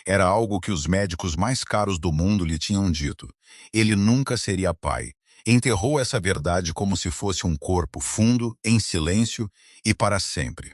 Era algo que os médicos mais caros do mundo lhe tinham dito. Ele nunca seria pai. Enterrou essa verdade como se fosse um corpo fundo, em silêncio e para sempre.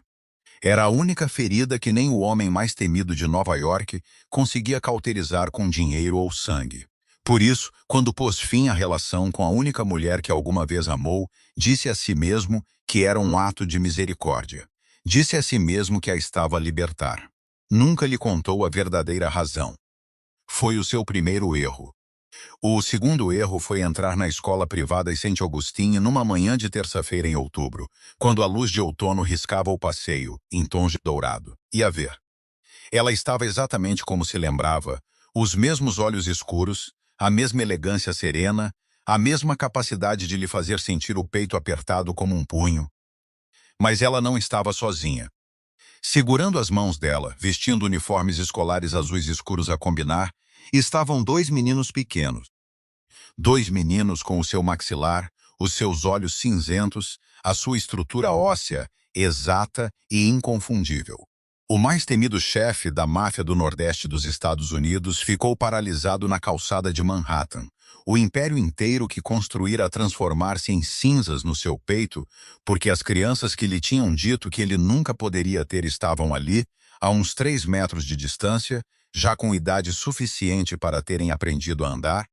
Era a única ferida que nem o homem mais temido de Nova York conseguia cauterizar com dinheiro ou sangue. Por isso, quando pôs fim à relação com a única mulher que alguma vez amou, disse a si mesmo que era um ato de misericórdia. Disse a si mesmo que a estava a libertar. Nunca lhe contou a verdadeira razão. Foi o seu primeiro erro. O segundo erro foi entrar na escola privada Saint Augustine numa manhã de terça-feira em outubro, quando a luz de outono riscava o passeio, em tons de dourado. E a ver. Ela estava exatamente como se lembrava, os mesmos olhos escuros, a mesma elegância serena, a mesma capacidade de lhe fazer sentir o peito apertado como um punho. Mas ela não estava sozinha. Segurando as mãos dela, vestindo uniformes escolares azuis escuros a combinar, estavam dois meninos pequenos. Dois meninos com o seu maxilar, os seus olhos cinzentos, a sua estrutura óssea, exata e inconfundível. O mais temido chefe da máfia do Nordeste dos Estados Unidos ficou paralisado na calçada de Manhattan. O império inteiro que construíra transformar-se em cinzas no seu peito, porque as crianças que lhe tinham dito que ele nunca poderia ter estavam ali, a uns 3 metros de distância, já com idade suficiente para terem aprendido a andar,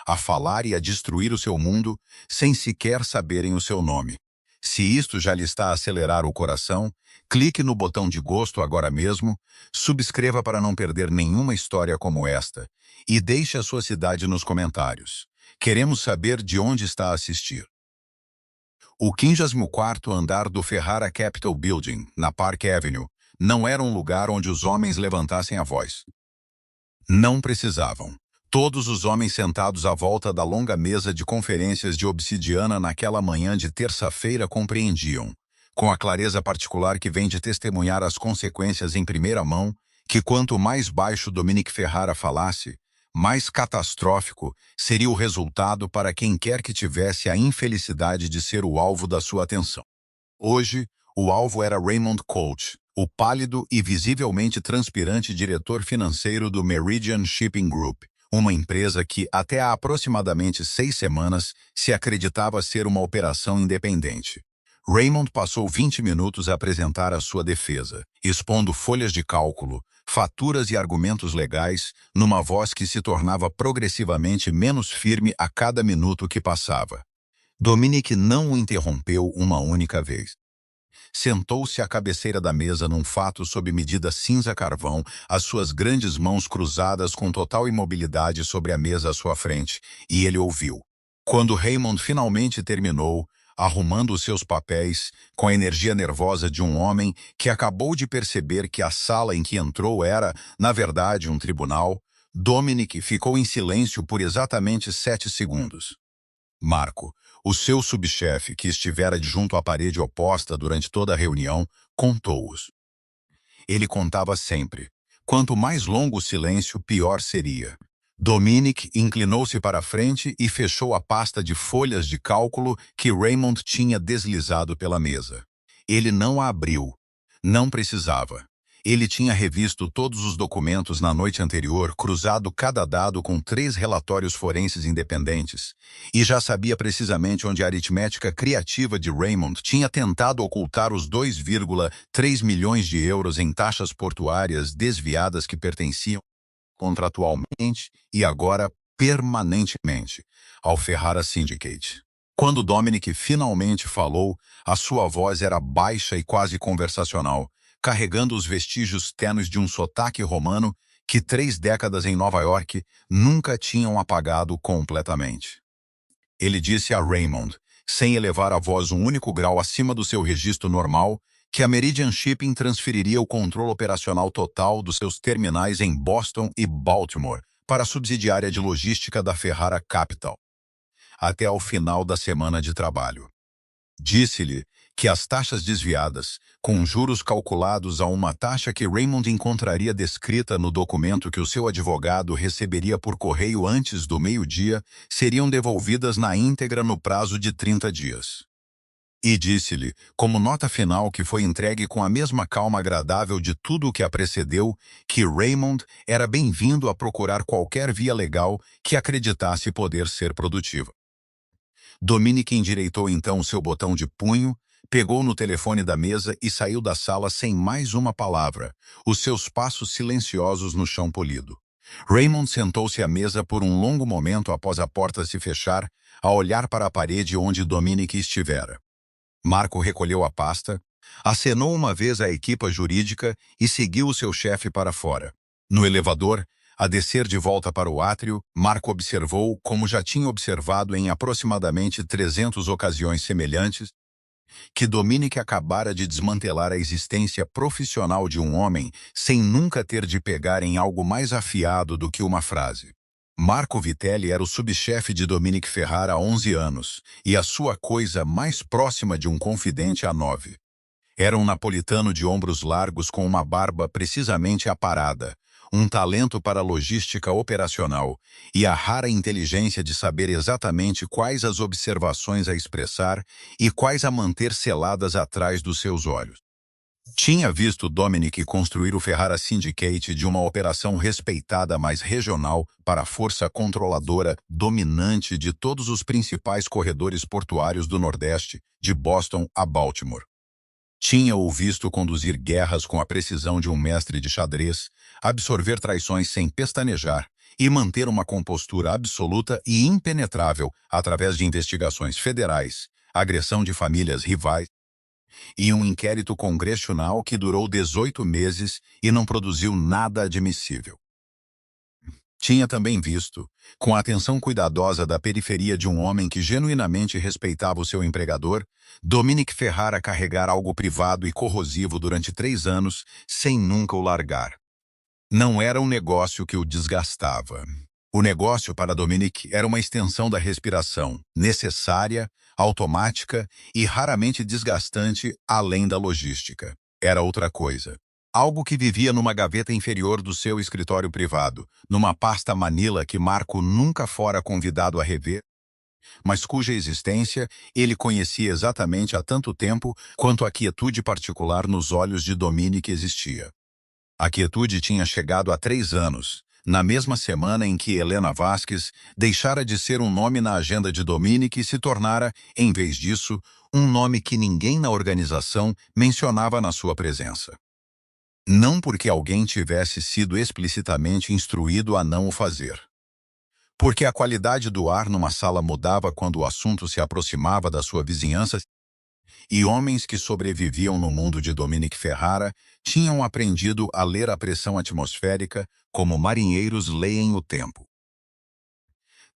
a falar e a destruir o seu mundo, sem sequer saberem o seu nome. Se isto já lhe está a acelerar o coração, clique no botão de gosto agora mesmo, subscreva para não perder nenhuma história como esta, e deixe a sua cidade nos comentários. Queremos saber de onde está a assistir. O 54º andar do Ferrara Capitol Building, na Park Avenue, não era um lugar onde os homens levantassem a voz. Não precisavam. Todos os homens sentados à volta da longa mesa de conferências de obsidiana naquela manhã de terça-feira compreendiam, com a clareza particular que vem de testemunhar as consequências em primeira mão, que quanto mais baixo Dominique Ferrara falasse, mais catastrófico seria o resultado para quem quer que tivesse a infelicidade de ser o alvo da sua atenção. Hoje, o alvo era Raymond Colt, o pálido e visivelmente transpirante diretor financeiro do Meridian Shipping Group, uma empresa que, até há aproximadamente 6 semanas, se acreditava ser uma operação independente. Raymond passou 20 minutos a apresentar a sua defesa, expondo folhas de cálculo, faturas e argumentos legais, numa voz que se tornava progressivamente menos firme a cada minuto que passava. Dominique não o interrompeu uma única vez. Sentou-se à cabeceira da mesa num fato sob medida cinza-carvão, as suas grandes mãos cruzadas com total imobilidade sobre a mesa à sua frente, e ele ouviu. Quando Raymond finalmente terminou, arrumando os seus papéis, com a energia nervosa de um homem que acabou de perceber que a sala em que entrou era, na verdade, um tribunal, Dominique ficou em silêncio por exatamente 7 segundos. Marco, o seu subchefe, que estivera junto à parede oposta durante toda a reunião, contou-os. Ele contava sempre. Quanto mais longo o silêncio, pior seria. Dominique inclinou-se para a frente e fechou a pasta de folhas de cálculo que Raymond tinha deslizado pela mesa. Ele não a abriu. Não precisava. Ele tinha revisto todos os documentos na noite anterior, cruzado cada dado com 3 relatórios forenses independentes, e já sabia precisamente onde a aritmética criativa de Raymond tinha tentado ocultar os 2,3 milhões de euros em taxas portuárias desviadas que pertenciam contratualmente e agora permanentemente ao Ferrara Syndicate. Quando Dominique finalmente falou, a sua voz era baixa e quase conversacional, carregando os vestígios tênues de um sotaque romano que 3 décadas em Nova York nunca tinham apagado completamente. Ele disse a Raymond, sem elevar a voz um único grau acima do seu registro normal, que a Meridian Shipping transferiria o controle operacional total dos seus terminais em Boston e Baltimore para a subsidiária de logística da Ferrara Capital, até ao final da semana de trabalho. Disse-lhe que as taxas desviadas, com juros calculados a uma taxa que Raymond encontraria descrita no documento que o seu advogado receberia por correio antes do meio-dia, seriam devolvidas na íntegra no prazo de 30 dias. E disse-lhe, como nota final que foi entregue com a mesma calma agradável de tudo o que a precedeu, que Raymond era bem-vindo a procurar qualquer via legal que acreditasse poder ser produtiva. Dominic endireitou então seu botão de punho, pegou no telefone da mesa e saiu da sala sem mais uma palavra, os seus passos silenciosos no chão polido. Raymond sentou-se à mesa por um longo momento após a porta se fechar, a olhar para a parede onde Dominic estivera. Marco recolheu a pasta, acenou uma vez à equipa jurídica e seguiu o seu chefe para fora. No elevador, a descer de volta para o átrio, Marco observou, como já tinha observado em aproximadamente 300 ocasiões semelhantes, que Dominic acabara de desmantelar a existência profissional de um homem sem nunca ter de pegar em algo mais afiado do que uma frase. Marco Vitelli era o subchefe de Dominic Ferrara há 11 anos, e a sua coisa mais próxima de um confidente há 9. Era um napolitano de ombros largos com uma barba precisamente aparada, um talento para a logística operacional e a rara inteligência de saber exatamente quais as observações a expressar e quais a manter seladas atrás dos seus olhos. Tinha visto Dominic construir o Ferrara Syndicate de uma operação respeitada mais regional para a força controladora dominante de todos os principais corredores portuários do Nordeste, de Boston a Baltimore. Tinha-o visto conduzir guerras com a precisão de um mestre de xadrez, absorver traições sem pestanejar e manter uma compostura absoluta e impenetrável através de investigações federais, agressão de famílias rivais, e um inquérito congressional que durou 18 meses e não produziu nada admissível. Tinha também visto, com a atenção cuidadosa da periferia de um homem que genuinamente respeitava o seu empregador, Dominic Ferrara carregar algo privado e corrosivo durante 3 anos sem nunca o largar. Não era um negócio que o desgastava. O negócio para Dominic era uma extensão da respiração, necessária, automática e raramente desgastante além da logística. Era outra coisa. Algo que vivia numa gaveta inferior do seu escritório privado, numa pasta Manila que Marco nunca fora convidado a rever, mas cuja existência ele conhecia exatamente há tanto tempo quanto a quietude particular nos olhos de Dominic existia. A quietude tinha chegado há 3 anos, na mesma semana em que Helena Vasquez deixara de ser um nome na agenda de Dominic e se tornara, em vez disso, um nome que ninguém na organização mencionava na sua presença. Não porque alguém tivesse sido explicitamente instruído a não o fazer. Porque a qualidade do ar numa sala mudava quando o assunto se aproximava da sua vizinhança, e homens que sobreviviam no mundo de Dominic Ferrara tinham aprendido a ler a pressão atmosférica como marinheiros leem o tempo.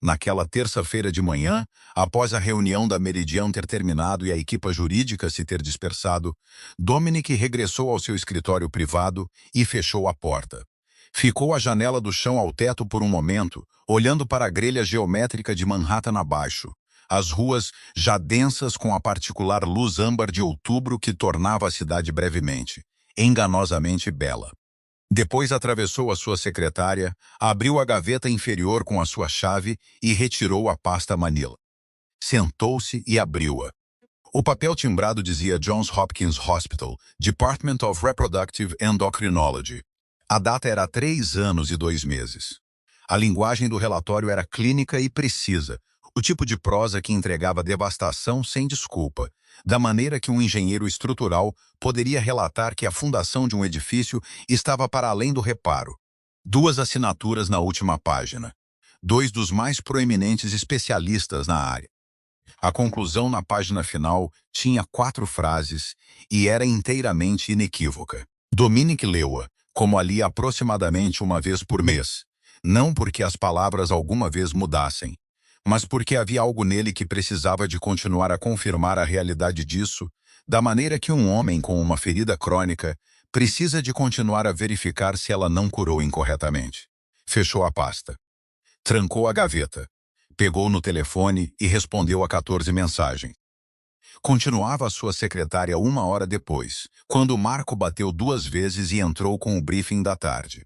Naquela terça-feira de manhã, após a reunião da Meridian ter terminado e a equipa jurídica se ter dispersado, Dominic regressou ao seu escritório privado e fechou a porta. Ficou à janela do chão ao teto por um momento, olhando para a grelha geométrica de Manhattan abaixo, as ruas já densas com a particular luz âmbar de outubro que tornava a cidade brevemente, enganosamente bela. Depois atravessou a sua secretária, abriu a gaveta inferior com a sua chave e retirou a pasta Manila. Sentou-se e abriu-a. O papel timbrado dizia Johns Hopkins Hospital, Department of Reproductive Endocrinology. A data era 3 anos e 2 meses. A linguagem do relatório era clínica e precisa, o tipo de prosa que entregava devastação sem desculpa, da maneira que um engenheiro estrutural poderia relatar que a fundação de um edifício estava para além do reparo. 2 assinaturas na última página. 2 dos mais proeminentes especialistas na área. A conclusão na página final tinha 4 frases e era inteiramente inequívoca. Dominic leu-a, como ali aproximadamente uma vez por mês, não porque as palavras alguma vez mudassem, mas porque havia algo nele que precisava de continuar a confirmar a realidade disso, da maneira que um homem com uma ferida crônica precisa de continuar a verificar se ela não curou incorretamente. Fechou a pasta. Trancou a gaveta. Pegou no telefone e respondeu a 14 mensagens. Continuava a sua secretária 1 hora depois, quando Marco bateu 2 vezes e entrou com o briefing da tarde.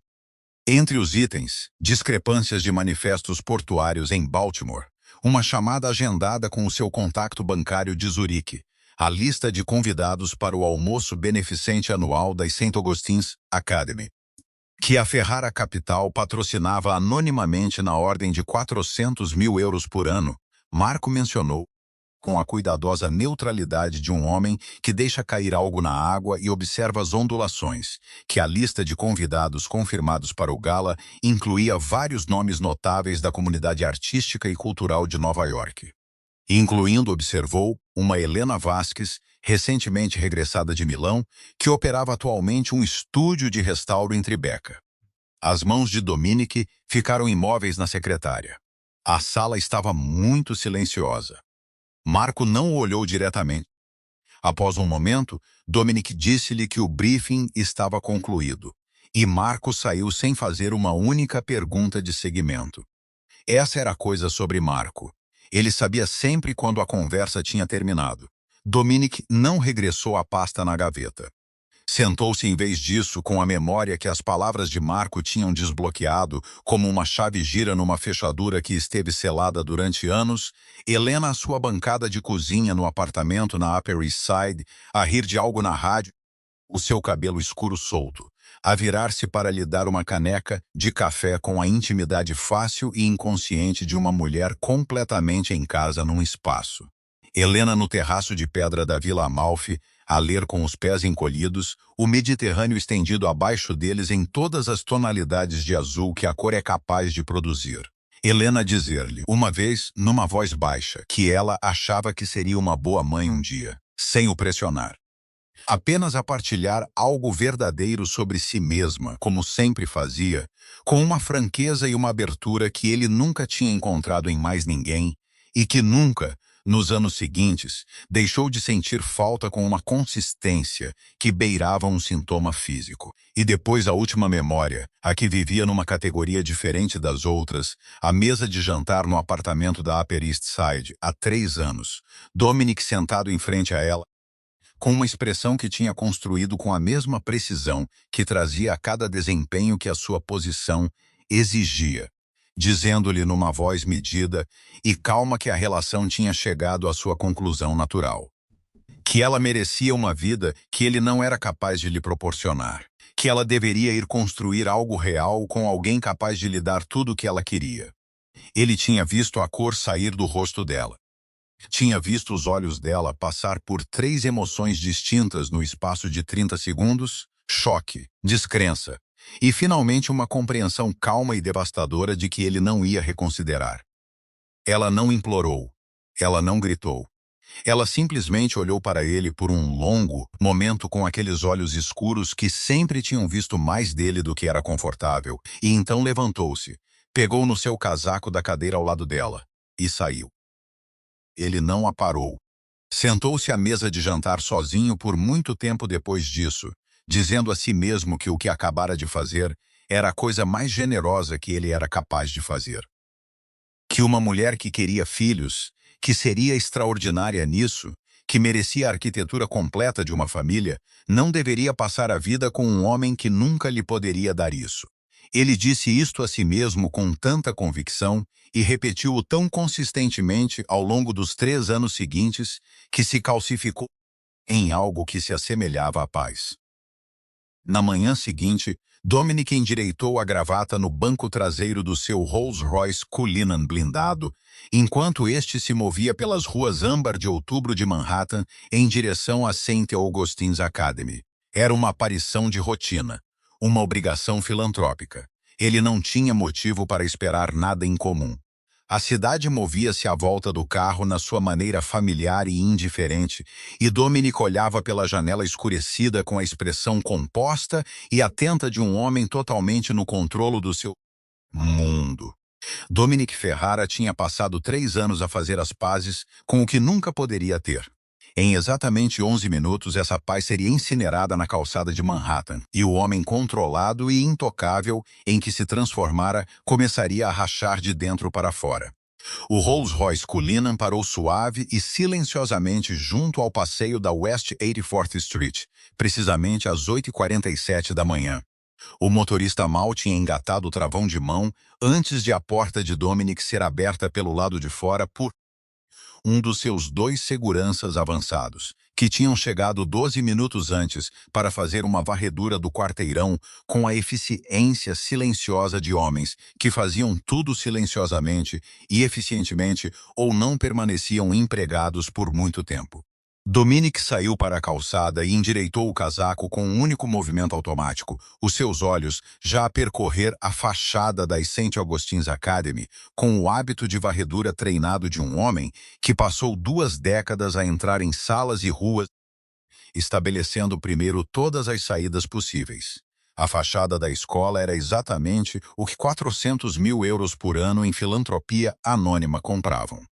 Entre os itens, discrepâncias de manifestos portuários em Baltimore, uma chamada agendada com o seu contacto bancário de Zurique, a lista de convidados para o almoço beneficente anual da St. Augustine's Academy, que a Ferrara Capital patrocinava anonimamente na ordem de 400 mil euros por ano. Marco mencionou, com a cuidadosa neutralidade de um homem que deixa cair algo na água e observa as ondulações, que a lista de convidados confirmados para o gala incluía vários nomes notáveis da comunidade artística e cultural de Nova York, incluindo, observou, uma Helena Vasquez, recentemente regressada de Milão, que operava atualmente um estúdio de restauro em Tribeca. As mãos de Dominique ficaram imóveis na secretária. A sala estava muito silenciosa. Marco não o olhou diretamente. Após um momento, Dominique disse-lhe que o briefing estava concluído, e Marco saiu sem fazer uma única pergunta de seguimento. Essa era a coisa sobre Marco. Ele sabia sempre quando a conversa tinha terminado. Dominique não regressou à pasta na gaveta. Sentou-se em vez disso com a memória que as palavras de Marco tinham desbloqueado, como uma chave gira numa fechadura que esteve selada durante anos, Helena à sua bancada de cozinha no apartamento na Upper East Side, a rir de algo na rádio, o seu cabelo escuro solto, a virar-se para lhe dar uma caneca de café com a intimidade fácil e inconsciente de uma mulher completamente em casa num espaço. Helena no terraço de pedra da Vila Amalfi, a ler com os pés encolhidos, o Mediterrâneo estendido abaixo deles em todas as tonalidades de azul que a cor é capaz de produzir. Helena dizer-lhe, uma vez, numa voz baixa, que ela achava que seria uma boa mãe um dia, sem o pressionar. Apenas a partilhar algo verdadeiro sobre si mesma, como sempre fazia, com uma franqueza e uma abertura que ele nunca tinha encontrado em mais ninguém, e que nunca, nos anos seguintes, deixou de sentir falta com uma consistência que beirava um sintoma físico. E depois a última memória, a que vivia numa categoria diferente das outras, a mesa de jantar no apartamento da Upper East Side, há 3 anos, Dominique sentado em frente a ela, com uma expressão que tinha construído com a mesma precisão que trazia a cada desempenho que a sua posição exigia, dizendo-lhe numa voz medida e calma que a relação tinha chegado à sua conclusão natural. Que ela merecia uma vida que ele não era capaz de lhe proporcionar. Que ela deveria ir construir algo real com alguém capaz de lhe dar tudo o que ela queria. Ele tinha visto a cor sair do rosto dela. Tinha visto os olhos dela passar por 3 emoções distintas no espaço de 30 segundos: choque, descrença, e finalmente uma compreensão calma e devastadora de que ele não ia reconsiderar. Ela não implorou. Ela não gritou. Ela simplesmente olhou para ele por um longo momento com aqueles olhos escuros que sempre tinham visto mais dele do que era confortável, e então levantou-se, pegou no seu casaco da cadeira ao lado dela, e saiu. Ele não a parou. Sentou-se à mesa de jantar sozinho por muito tempo depois disso, dizendo a si mesmo que o que acabara de fazer era a coisa mais generosa que ele era capaz de fazer. Que uma mulher que queria filhos, que seria extraordinária nisso, que merecia a arquitetura completa de uma família, não deveria passar a vida com um homem que nunca lhe poderia dar isso. Ele disse isto a si mesmo com tanta convicção e repetiu-o tão consistentemente ao longo dos 3 anos seguintes que se calcificou em algo que se assemelhava à paz. Na manhã seguinte, Dominique endireitou a gravata no banco traseiro do seu Rolls-Royce Cullinan blindado, enquanto este se movia pelas ruas âmbar de outubro de Manhattan em direção à St. Augustine's Academy. Era uma aparição de rotina, uma obrigação filantrópica. Ele não tinha motivo para esperar nada em comum. A cidade movia-se à volta do carro na sua maneira familiar e indiferente, e Dominique olhava pela janela escurecida com a expressão composta e atenta de um homem totalmente no controle do seu mundo. Dominique Ferrara tinha passado 3 anos a fazer as pazes com o que nunca poderia ter. Em exatamente 11 minutos, essa paz seria incinerada na calçada de Manhattan, e o homem controlado e intocável em que se transformara começaria a rachar de dentro para fora. O Rolls-Royce Cullinan parou suave e silenciosamente junto ao passeio da West 84th Street, precisamente às 8h47 da manhã. O motorista mal tinha engatado o travão de mão antes de a porta de Dominique ser aberta pelo lado de fora por um dos seus 2 seguranças avançados, que tinham chegado 12 minutos antes para fazer uma varredura do quarteirão com a eficiência silenciosa de homens que faziam tudo silenciosamente e eficientemente ou não permaneciam empregados por muito tempo. Dominic saiu para a calçada e endireitou o casaco com um único movimento automático, os seus olhos já a percorrer a fachada da St. Augustine's Academy, com o hábito de varredura treinado de um homem que passou 2 décadas a entrar em salas e ruas, estabelecendo primeiro todas as saídas possíveis. A fachada da escola era exatamente o que 400 mil euros por ano em filantropia anônima compravam.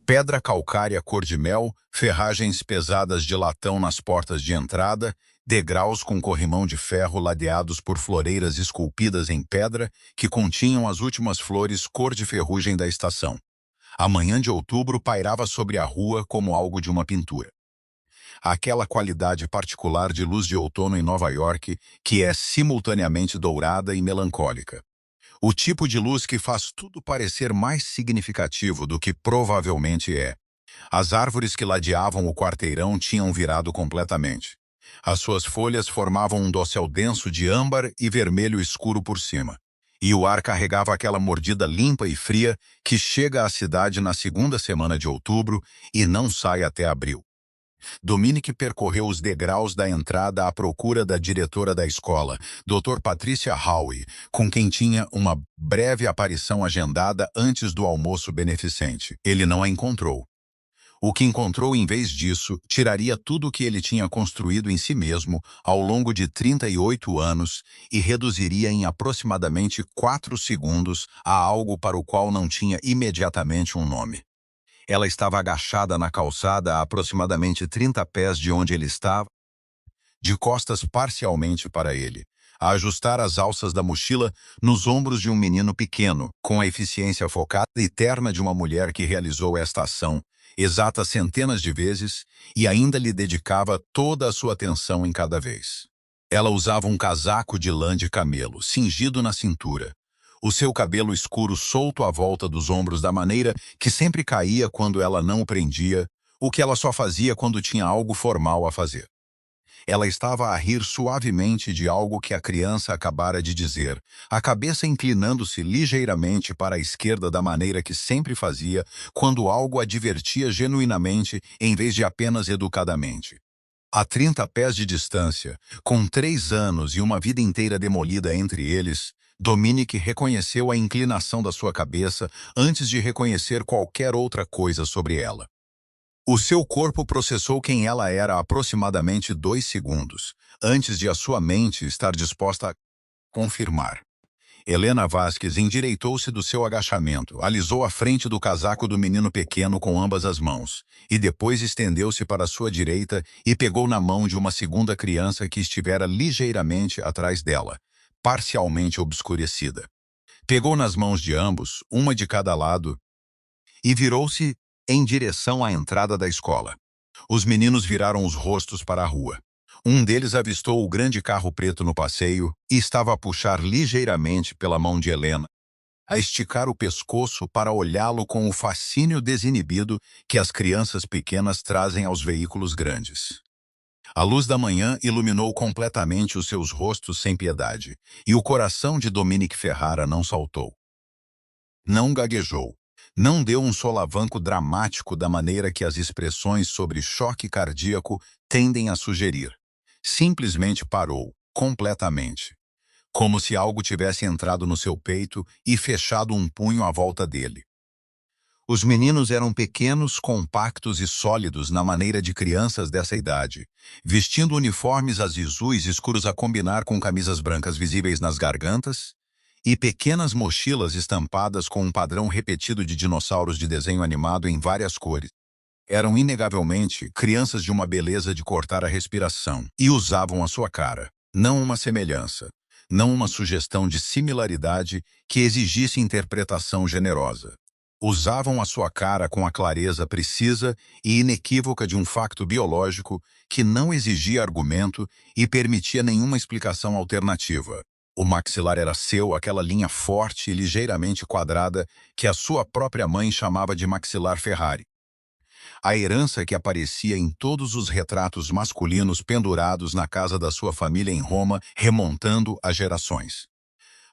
Pedra calcária cor de mel, ferragens pesadas de latão nas portas de entrada, degraus com corrimão de ferro ladeados por floreiras esculpidas em pedra que continham as últimas flores cor de ferrugem da estação. A manhã de outubro pairava sobre a rua como algo de uma pintura. Aquela qualidade particular de luz de outono em Nova York que é simultaneamente dourada e melancólica. O tipo de luz que faz tudo parecer mais significativo do que provavelmente é. As árvores que ladeavam o quarteirão tinham virado completamente. As suas folhas formavam um dossel denso de âmbar e vermelho escuro por cima. E o ar carregava aquela mordida limpa e fria que chega à cidade na segunda semana de outubro e não sai até abril. Dominic percorreu os degraus da entrada à procura da diretora da escola, Dr. Patricia Howe, com quem tinha uma breve aparição agendada antes do almoço beneficente. Ele não a encontrou. O que encontrou, em vez disso, tiraria tudo o que ele tinha construído em si mesmo ao longo de 38 anos e reduziria em aproximadamente 4 segundos a algo para o qual não tinha imediatamente um nome. Ela estava agachada na calçada a aproximadamente 30 pés de onde ele estava, de costas parcialmente para ele, a ajustar as alças da mochila nos ombros de um menino pequeno, com a eficiência focada e terna de uma mulher que realizou esta ação exatas centenas de vezes e ainda lhe dedicava toda a sua atenção em cada vez. Ela usava um casaco de lã de camelo, cingido na cintura. O seu cabelo escuro solto à volta dos ombros da maneira que sempre caía quando ela não o prendia, o que ela só fazia quando tinha algo formal a fazer. Ela estava a rir suavemente de algo que a criança acabara de dizer, a cabeça inclinando-se ligeiramente para a esquerda da maneira que sempre fazia quando algo a divertia genuinamente em vez de apenas educadamente. A 30 pés de distância, com 3 anos e uma vida inteira demolida entre eles, Dominic reconheceu a inclinação da sua cabeça antes de reconhecer qualquer outra coisa sobre ela. O seu corpo processou quem ela era aproximadamente 2 segundos, antes de a sua mente estar disposta a confirmar. Helena Vasquez endireitou-se do seu agachamento, alisou a frente do casaco do menino pequeno com ambas as mãos, e depois estendeu-se para a sua direita e pegou na mão de uma segunda criança que estivera ligeiramente atrás dela, parcialmente obscurecida. Pegou nas mãos de ambos, uma de cada lado, e virou-se em direção à entrada da escola. Os meninos viraram os rostos para a rua. Um deles avistou o grande carro preto no passeio e estava a puxar ligeiramente pela mão de Helena, a esticar o pescoço para olhá-lo com o fascínio desinibido que as crianças pequenas trazem aos veículos grandes. A luz da manhã iluminou completamente os seus rostos sem piedade, e o coração de Dominic Ferrara não saltou. Não gaguejou. Não deu um solavanco dramático da maneira que as expressões sobre choque cardíaco tendem a sugerir. Simplesmente parou, completamente. Como se algo tivesse entrado no seu peito e fechado um punho à volta dele. Os meninos eram pequenos, compactos e sólidos na maneira de crianças dessa idade, vestindo uniformes azuis escuros a combinar com camisas brancas visíveis nas gargantas e pequenas mochilas estampadas com um padrão repetido de dinossauros de desenho animado em várias cores. Eram inegavelmente crianças de uma beleza de cortar a respiração e usavam a sua cara, não uma semelhança, não uma sugestão de similaridade que exigisse interpretação generosa. Usavam a sua cara com a clareza precisa e inequívoca de um facto biológico que não exigia argumento e permitia nenhuma explicação alternativa. O maxilar era seu, aquela linha forte e ligeiramente quadrada que a sua própria mãe chamava de maxilar Ferrari. a herança que aparecia em todos os retratos masculinos pendurados na casa da sua família em Roma, remontando a gerações.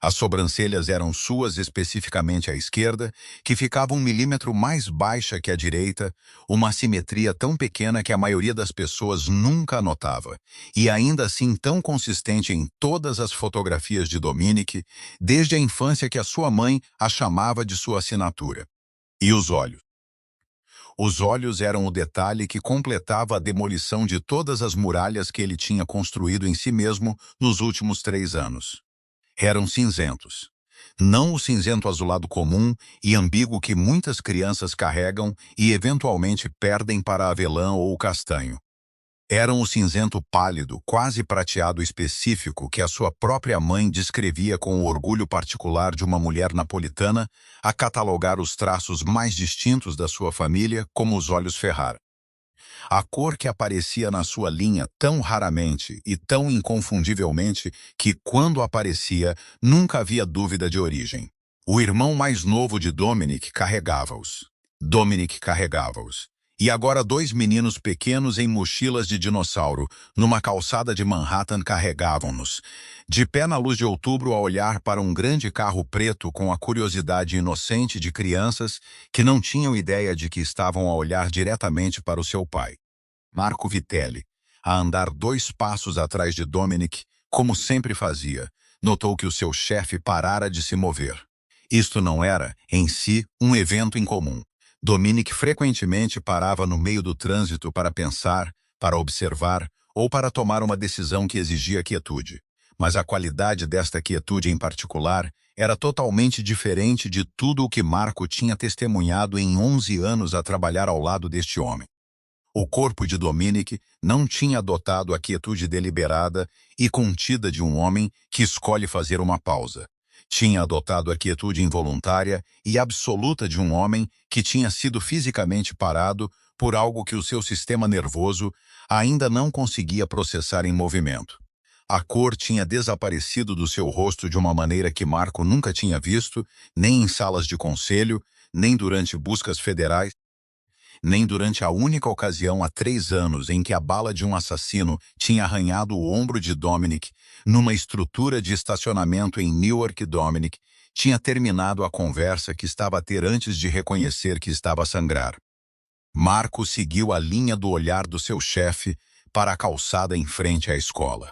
As sobrancelhas eram suas especificamente à esquerda, que ficava 1 milímetro mais baixa que a direita, uma assimetria tão pequena que a maioria das pessoas nunca a notava, e ainda assim tão consistente em todas as fotografias de Dominic, desde a infância que a sua mãe a chamava de sua assinatura. E os olhos? Os olhos eram o detalhe que completava a demolição de todas as muralhas que ele tinha construído em si mesmo nos últimos 3 anos. Eram cinzentos. Não o cinzento azulado comum e ambíguo que muitas crianças carregam e eventualmente perdem para avelã ou castanho. Eram o cinzento pálido, quase prateado específico que a sua própria mãe descrevia com o orgulho particular de uma mulher napolitana a catalogar os traços mais distintos da sua família como os olhos Ferrara. A cor que aparecia na sua linha tão raramente e tão inconfundivelmente que, quando aparecia, nunca havia dúvida de origem. O irmão mais novo de Dominic carregava-os. Dominic carregava-os. E agora 2 meninos pequenos em mochilas de dinossauro, numa calçada de Manhattan, carregavam-nos. De pé na luz de outubro a olhar para um grande carro preto com a curiosidade inocente de crianças que não tinham ideia de que estavam a olhar diretamente para o seu pai. Marco Vitelli, a andar 2 passos atrás de Dominic, como sempre fazia, notou que o seu chefe parara de se mover. Isto não era, em si, um evento incomum. Dominic frequentemente parava no meio do trânsito para pensar, para observar ou para tomar uma decisão que exigia quietude. Mas a qualidade desta quietude em particular era totalmente diferente de tudo o que Marco tinha testemunhado em 11 anos a trabalhar ao lado deste homem. O corpo de Dominic não tinha adotado a quietude deliberada e contida de um homem que escolhe fazer uma pausa. Tinha adotado a quietude involuntária e absoluta de um homem que tinha sido fisicamente parado por algo que o seu sistema nervoso ainda não conseguia processar em movimento. A cor tinha desaparecido do seu rosto de uma maneira que Marco nunca tinha visto, nem em salas de conselho, nem durante buscas federais, nem durante a única ocasião há 3 anos em que a bala de um assassino tinha arranhado o ombro de Dominic numa estrutura de estacionamento em Newark. Dominic tinha terminado a conversa que estava a ter antes de reconhecer que estava a sangrar. Marco seguiu a linha do olhar do seu chefe para a calçada em frente à escola.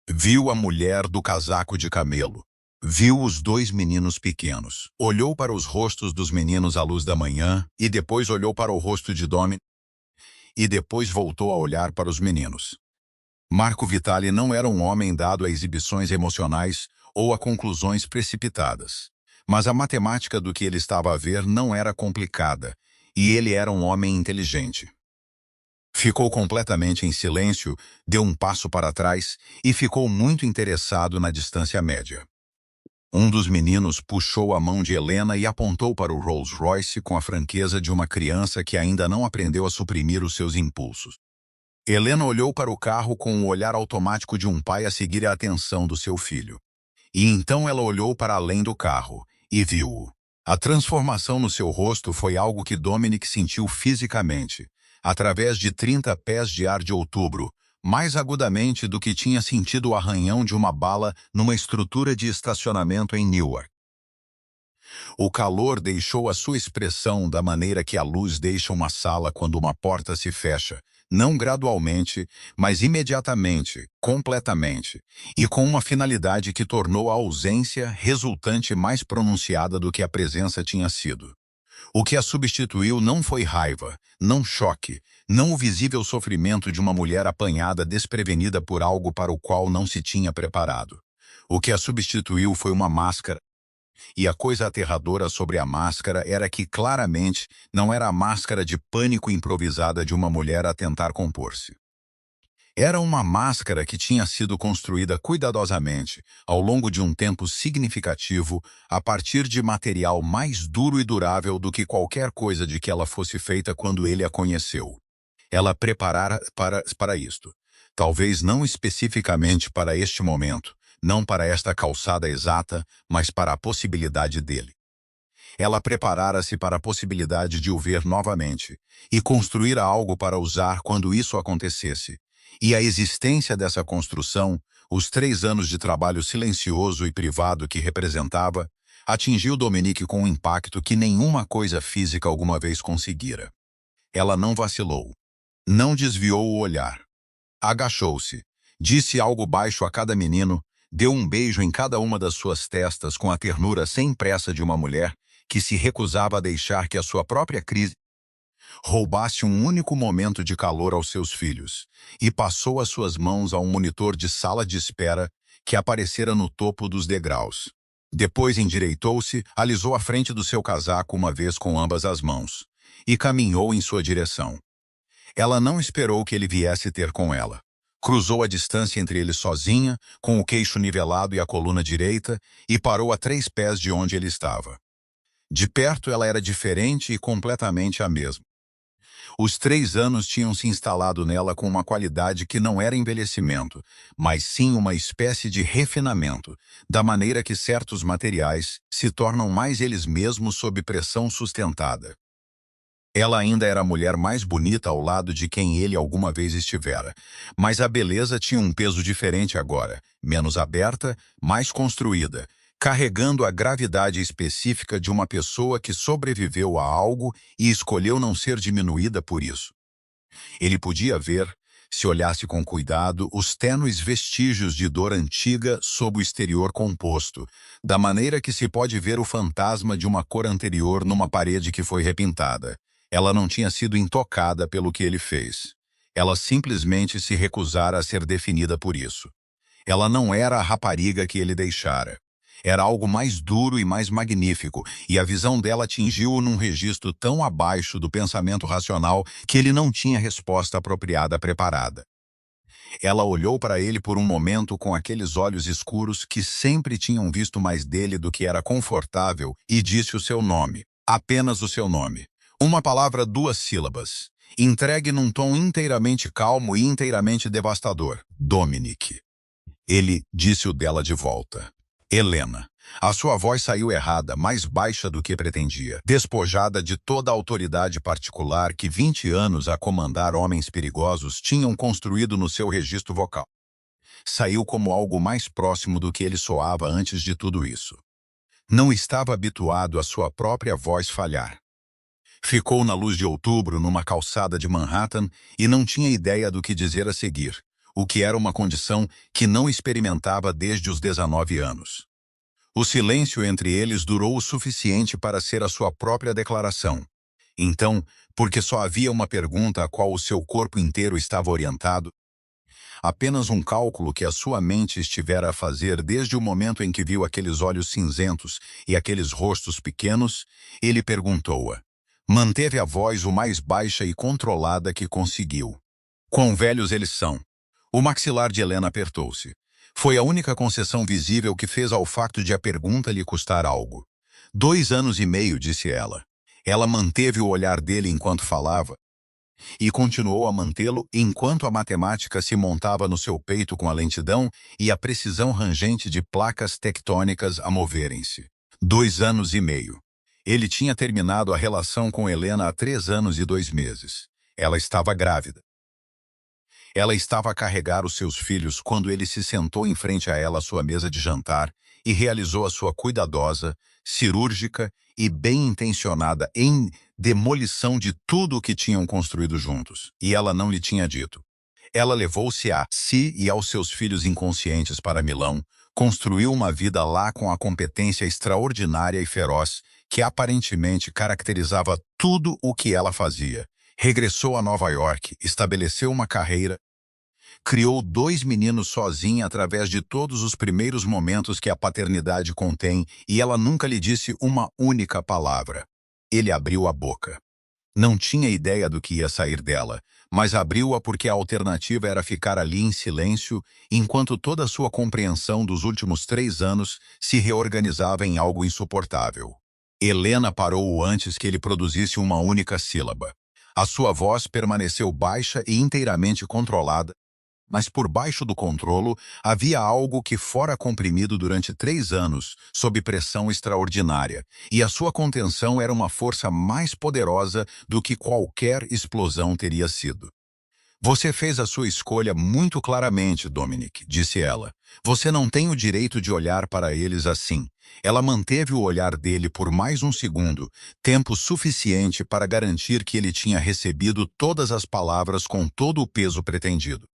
Viu a mulher do casaco de camelo. Viu os 2 meninos pequenos. Olhou para os rostos dos meninos à luz da manhã e depois olhou para o rosto de Dominic e depois voltou a olhar para os meninos. Marco Vitali não era um homem dado a exibições emocionais ou a conclusões precipitadas. Mas a matemática do que ele estava a ver não era complicada, e ele era um homem inteligente. Ficou completamente em silêncio, deu um passo para trás e ficou muito interessado na distância média. Um dos meninos puxou a mão de Helena e apontou para o Rolls-Royce com a franqueza de uma criança que ainda não aprendeu a suprimir os seus impulsos. Helena olhou para o carro com o olhar automático de um pai a seguir a atenção do seu filho. E então ela olhou para além do carro e viu-o. A transformação no seu rosto foi algo que Dominic sentiu fisicamente, através de 30 pés de ar de outubro, mais agudamente do que tinha sentido o arranhão de uma bala numa estrutura de estacionamento em Newark. O calor deixou a sua expressão da maneira que a luz deixa uma sala quando uma porta se fecha, não gradualmente, mas imediatamente, completamente, e com uma finalidade que tornou a ausência resultante mais pronunciada do que a presença tinha sido. O que a substituiu não foi raiva, não choque, não o visível sofrimento de uma mulher apanhada desprevenida por algo para o qual não se tinha preparado. O que a substituiu foi uma máscara, e a coisa aterradora sobre a máscara era que claramente não era a máscara de pânico improvisada de uma mulher a tentar compor-se. Era uma máscara que tinha sido construída cuidadosamente, ao longo de um tempo significativo, a partir de material mais duro e durável do que qualquer coisa de que ela fosse feita quando ele a conheceu. Ela preparara para isto. Talvez não especificamente para este momento, não para esta calçada exata, mas para a possibilidade dele. Ela preparara-se para a possibilidade de o ver novamente e construir algo para usar quando isso acontecesse. E a existência dessa construção, os 3 anos de trabalho silencioso e privado que representava, atingiu Dominique com um impacto que nenhuma coisa física alguma vez conseguira. Ela não vacilou. Não desviou o olhar. Agachou-se, disse algo baixo a cada menino, deu um beijo em cada uma das suas testas com a ternura sem pressa de uma mulher que se recusava a deixar que a sua própria crise roubasse um único momento de calor aos seus filhos, e passou as suas mãos a um monitor de sala de espera que aparecera no topo dos degraus. Depois endireitou-se, alisou a frente do seu casaco uma vez com ambas as mãos, e caminhou em sua direção. Ela não esperou que ele viesse ter com ela. Cruzou a distância entre eles sozinha, com o queixo nivelado e a coluna direita, e parou a 3 pés de onde ele estava. De perto ela era diferente e completamente a mesma. Os 3 anos tinham se instalado nela com uma qualidade que não era envelhecimento, mas sim uma espécie de refinamento, da maneira que certos materiais se tornam mais eles mesmos sob pressão sustentada. Ela ainda era a mulher mais bonita ao lado de quem ele alguma vez estivera, mas a beleza tinha um peso diferente agora, menos aberta, mais construída, carregando a gravidade específica de uma pessoa que sobreviveu a algo e escolheu não ser diminuída por isso. Ele podia ver, se olhasse com cuidado, os tênues vestígios de dor antiga sob o exterior composto, da maneira que se pode ver o fantasma de uma cor anterior numa parede que foi repintada. Ela não tinha sido intocada pelo que ele fez. Ela simplesmente se recusara a ser definida por isso. Ela não era a rapariga que ele deixara. Era algo mais duro e mais magnífico, e a visão dela atingiu-o num registro tão abaixo do pensamento racional que ele não tinha resposta apropriada preparada. Ela olhou para ele por um momento com aqueles olhos escuros que sempre tinham visto mais dele do que era confortável e disse o seu nome, apenas o seu nome. Uma palavra, 2 sílabas, entregue num tom inteiramente calmo e inteiramente devastador. Dominique. Ele disse o dela de volta. Helena. A sua voz saiu errada, mais baixa do que pretendia, despojada de toda a autoridade particular que 20 anos a comandar homens perigosos tinham construído no seu registro vocal. Saiu como algo mais próximo do que ele soava antes de tudo isso. Não estava habituado a sua própria voz falhar. Ficou na luz de outubro numa calçada de Manhattan e não tinha ideia do que dizer a seguir, o que era uma condição que não experimentava desde os 19 anos. O silêncio entre eles durou o suficiente para ser a sua própria declaração. Então, porque só havia uma pergunta a qual o seu corpo inteiro estava orientado, apenas um cálculo que a sua mente estivera a fazer desde o momento em que viu aqueles olhos cinzentos e aqueles rostos pequenos, ele perguntou-a. Manteve a voz o mais baixa e controlada que conseguiu. Quão velhos eles são? O maxilar de Helena apertou-se. Foi a única concessão visível que fez ao facto de a pergunta lhe custar algo. 2 anos e meio, disse ela. Ela manteve o olhar dele enquanto falava e continuou a mantê-lo enquanto a matemática se montava no seu peito com a lentidão e a precisão rangente de placas tectônicas a moverem-se. 2 anos e meio. Ele tinha terminado a relação com Helena há 3 anos e 2 meses. Ela estava grávida. Ela estava a carregar os seus filhos quando ele se sentou em frente a ela à sua mesa de jantar e realizou a sua cuidadosa, cirúrgica e bem-intencionada demolição de tudo o que tinham construído juntos. E ela não lhe tinha dito. Ela levou-se a si e aos seus filhos inconscientes para Milão, construiu uma vida lá com a competência extraordinária e feroz que aparentemente caracterizava tudo o que ela fazia. Regressou a Nova York, estabeleceu uma carreira, criou 2 meninos sozinha através de todos os primeiros momentos que a paternidade contém e ela nunca lhe disse uma única palavra. Ele abriu a boca. Não tinha ideia do que ia sair dela, mas abriu-a porque a alternativa era ficar ali em silêncio enquanto toda a sua compreensão dos últimos 3 anos se reorganizava em algo insuportável. Helena parou-o antes que ele produzisse uma única sílaba. A sua voz permaneceu baixa e inteiramente controlada, Mas por baixo do controlo havia algo que fora comprimido durante 3 anos, sob pressão extraordinária, e a sua contenção era uma força mais poderosa do que qualquer explosão teria sido. Você fez a sua escolha muito claramente, Dominic, disse ela. Você não tem o direito de olhar para eles assim. Ela manteve o olhar dele por mais um segundo, tempo suficiente para garantir que ele tinha recebido todas as palavras com todo o peso pretendido.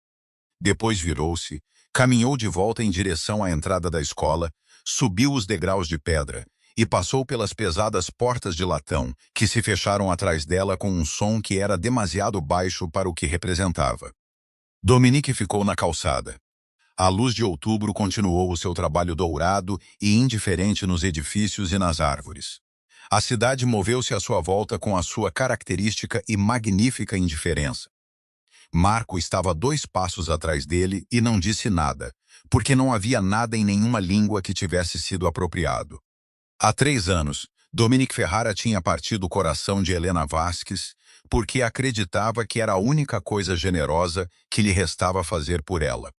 Depois virou-se, caminhou de volta em direção à entrada da escola, subiu os degraus de pedra e passou pelas pesadas portas de latão, que se fecharam atrás dela com um som que era demasiado baixo para o que representava. Dominique ficou na calçada. A luz de outubro continuou o seu trabalho dourado e indiferente nos edifícios e nas árvores. A cidade moveu-se à sua volta com a sua característica e magnífica indiferença. Marco estava 2 passos atrás dele e não disse nada, porque não havia nada em nenhuma língua que tivesse sido apropriado. Há 3 anos, Dominic Ferrara tinha partido o coração de Helena Vasquez porque acreditava que era a única coisa generosa que lhe restava fazer por ela.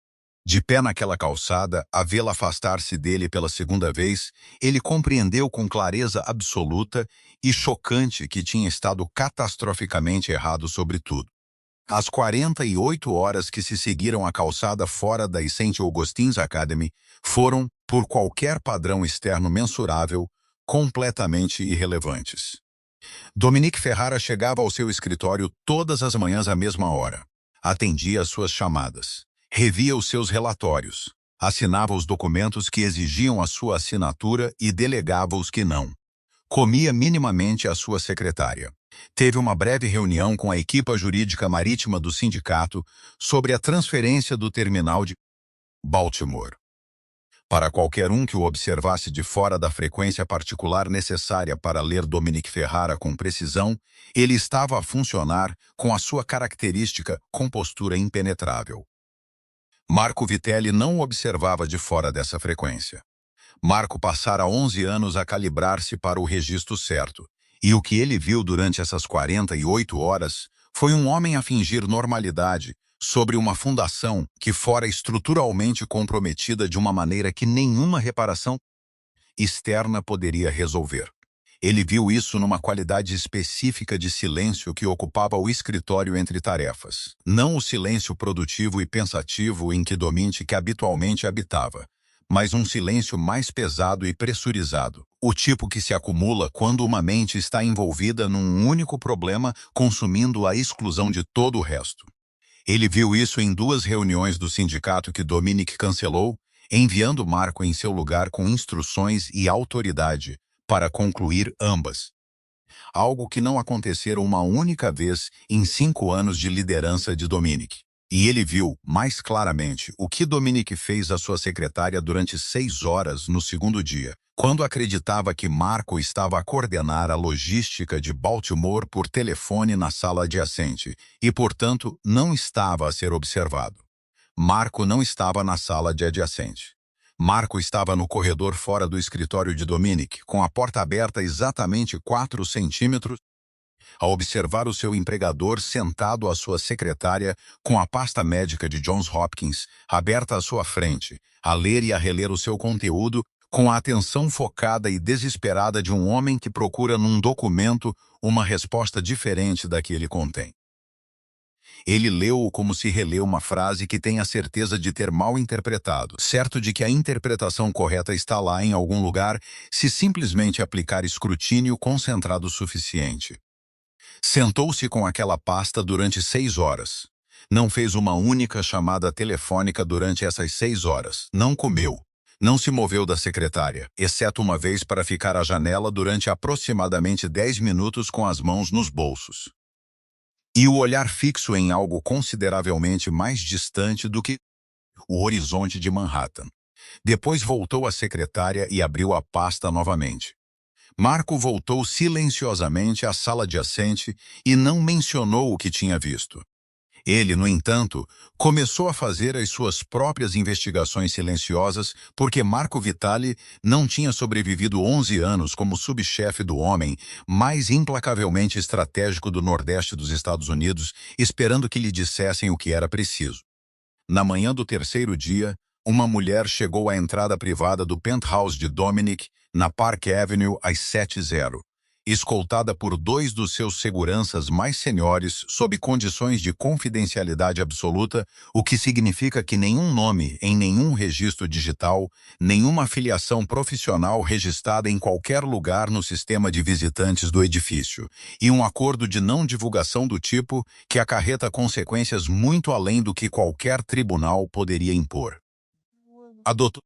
De pé naquela calçada, a vê-la afastar-se dele pela segunda vez, ele compreendeu com clareza absoluta e chocante que tinha estado catastroficamente errado sobre tudo. As 48 horas que se seguiram à calçada fora da St. Augustine's Academy foram, por qualquer padrão externo mensurável, completamente irrelevantes. Dominic Ferrara chegava ao seu escritório todas as manhãs à mesma hora. Atendia às suas chamadas. Revia os seus relatórios. Assinava os documentos que exigiam a sua assinatura e delegava os que não. Comia minimamente a sua secretária. Teve uma breve reunião com a equipa jurídica marítima do sindicato sobre a transferência do terminal de Baltimore. Para qualquer um que o observasse de fora da frequência particular necessária para ler Dominic Ferrara com precisão, ele estava a funcionar com a sua característica compostura impenetrável. Marco Vitelli não o observava de fora dessa frequência. Marco passara 11 anos a calibrar-se para o registro certo, e o que ele viu durante essas 48 horas foi um homem a fingir normalidade sobre uma fundação que fora estruturalmente comprometida de uma maneira que nenhuma reparação externa poderia resolver. Ele viu isso numa qualidade específica de silêncio que ocupava o escritório entre tarefas. Não o silêncio produtivo e pensativo em que Dominic habitualmente habitava, mas um silêncio mais pesado e pressurizado, o tipo que se acumula quando uma mente está envolvida num único problema, consumindo a exclusão de todo o resto. Ele viu isso em 2 reuniões do sindicato que Dominic cancelou, enviando Marco em seu lugar com instruções e autoridade para concluir ambas. Algo que não acontecera uma única vez em 5 anos de liderança de Dominic. E ele viu, mais claramente, o que Dominic fez à sua secretária durante 6 horas no segundo dia, quando acreditava que Marco estava a coordenar a logística de Baltimore por telefone na sala adjacente e, portanto, não estava a ser observado. Marco não estava na sala de adjacente. Marco estava no corredor fora do escritório de Dominic, com a porta aberta exatamente 4 centímetros, a observar o seu empregador sentado à sua secretária com a pasta médica de Johns Hopkins aberta à sua frente, a ler e a reler o seu conteúdo com a atenção focada e desesperada de um homem que procura num documento uma resposta diferente da que ele contém. Ele leu-o como se relê uma frase que tem a certeza de ter mal interpretado, certo de que a interpretação correta está lá em algum lugar, se simplesmente aplicar escrutínio concentrado o suficiente. Sentou-se com aquela pasta durante 6 horas. Não fez uma única chamada telefônica durante essas 6 horas. Não comeu. Não se moveu da secretária, exceto uma vez para ficar à janela durante aproximadamente 10 minutos com as mãos nos bolsos. E o olhar fixo em algo consideravelmente mais distante do que o horizonte de Manhattan. Depois voltou à secretária e abriu a pasta novamente. Marco voltou silenciosamente à sala adjacente e não mencionou o que tinha visto. Ele, no entanto, começou a fazer as suas próprias investigações silenciosas porque Marco Vitali não tinha sobrevivido 11 anos como subchefe do homem mais implacavelmente estratégico do Nordeste dos Estados Unidos, esperando que lhe dissessem o que era preciso. Na manhã do terceiro dia, uma mulher chegou à entrada privada do penthouse de Dominic, na Park Avenue, às 7h, escoltada por dois dos seus seguranças mais seniores sob condições de confidencialidade absoluta, o que significa que nenhum nome em nenhum registro digital, nenhuma filiação profissional registrada em qualquer lugar no sistema de visitantes do edifício, e um acordo de não divulgação do tipo que acarreta consequências muito além do que qualquer tribunal poderia impor. A doutora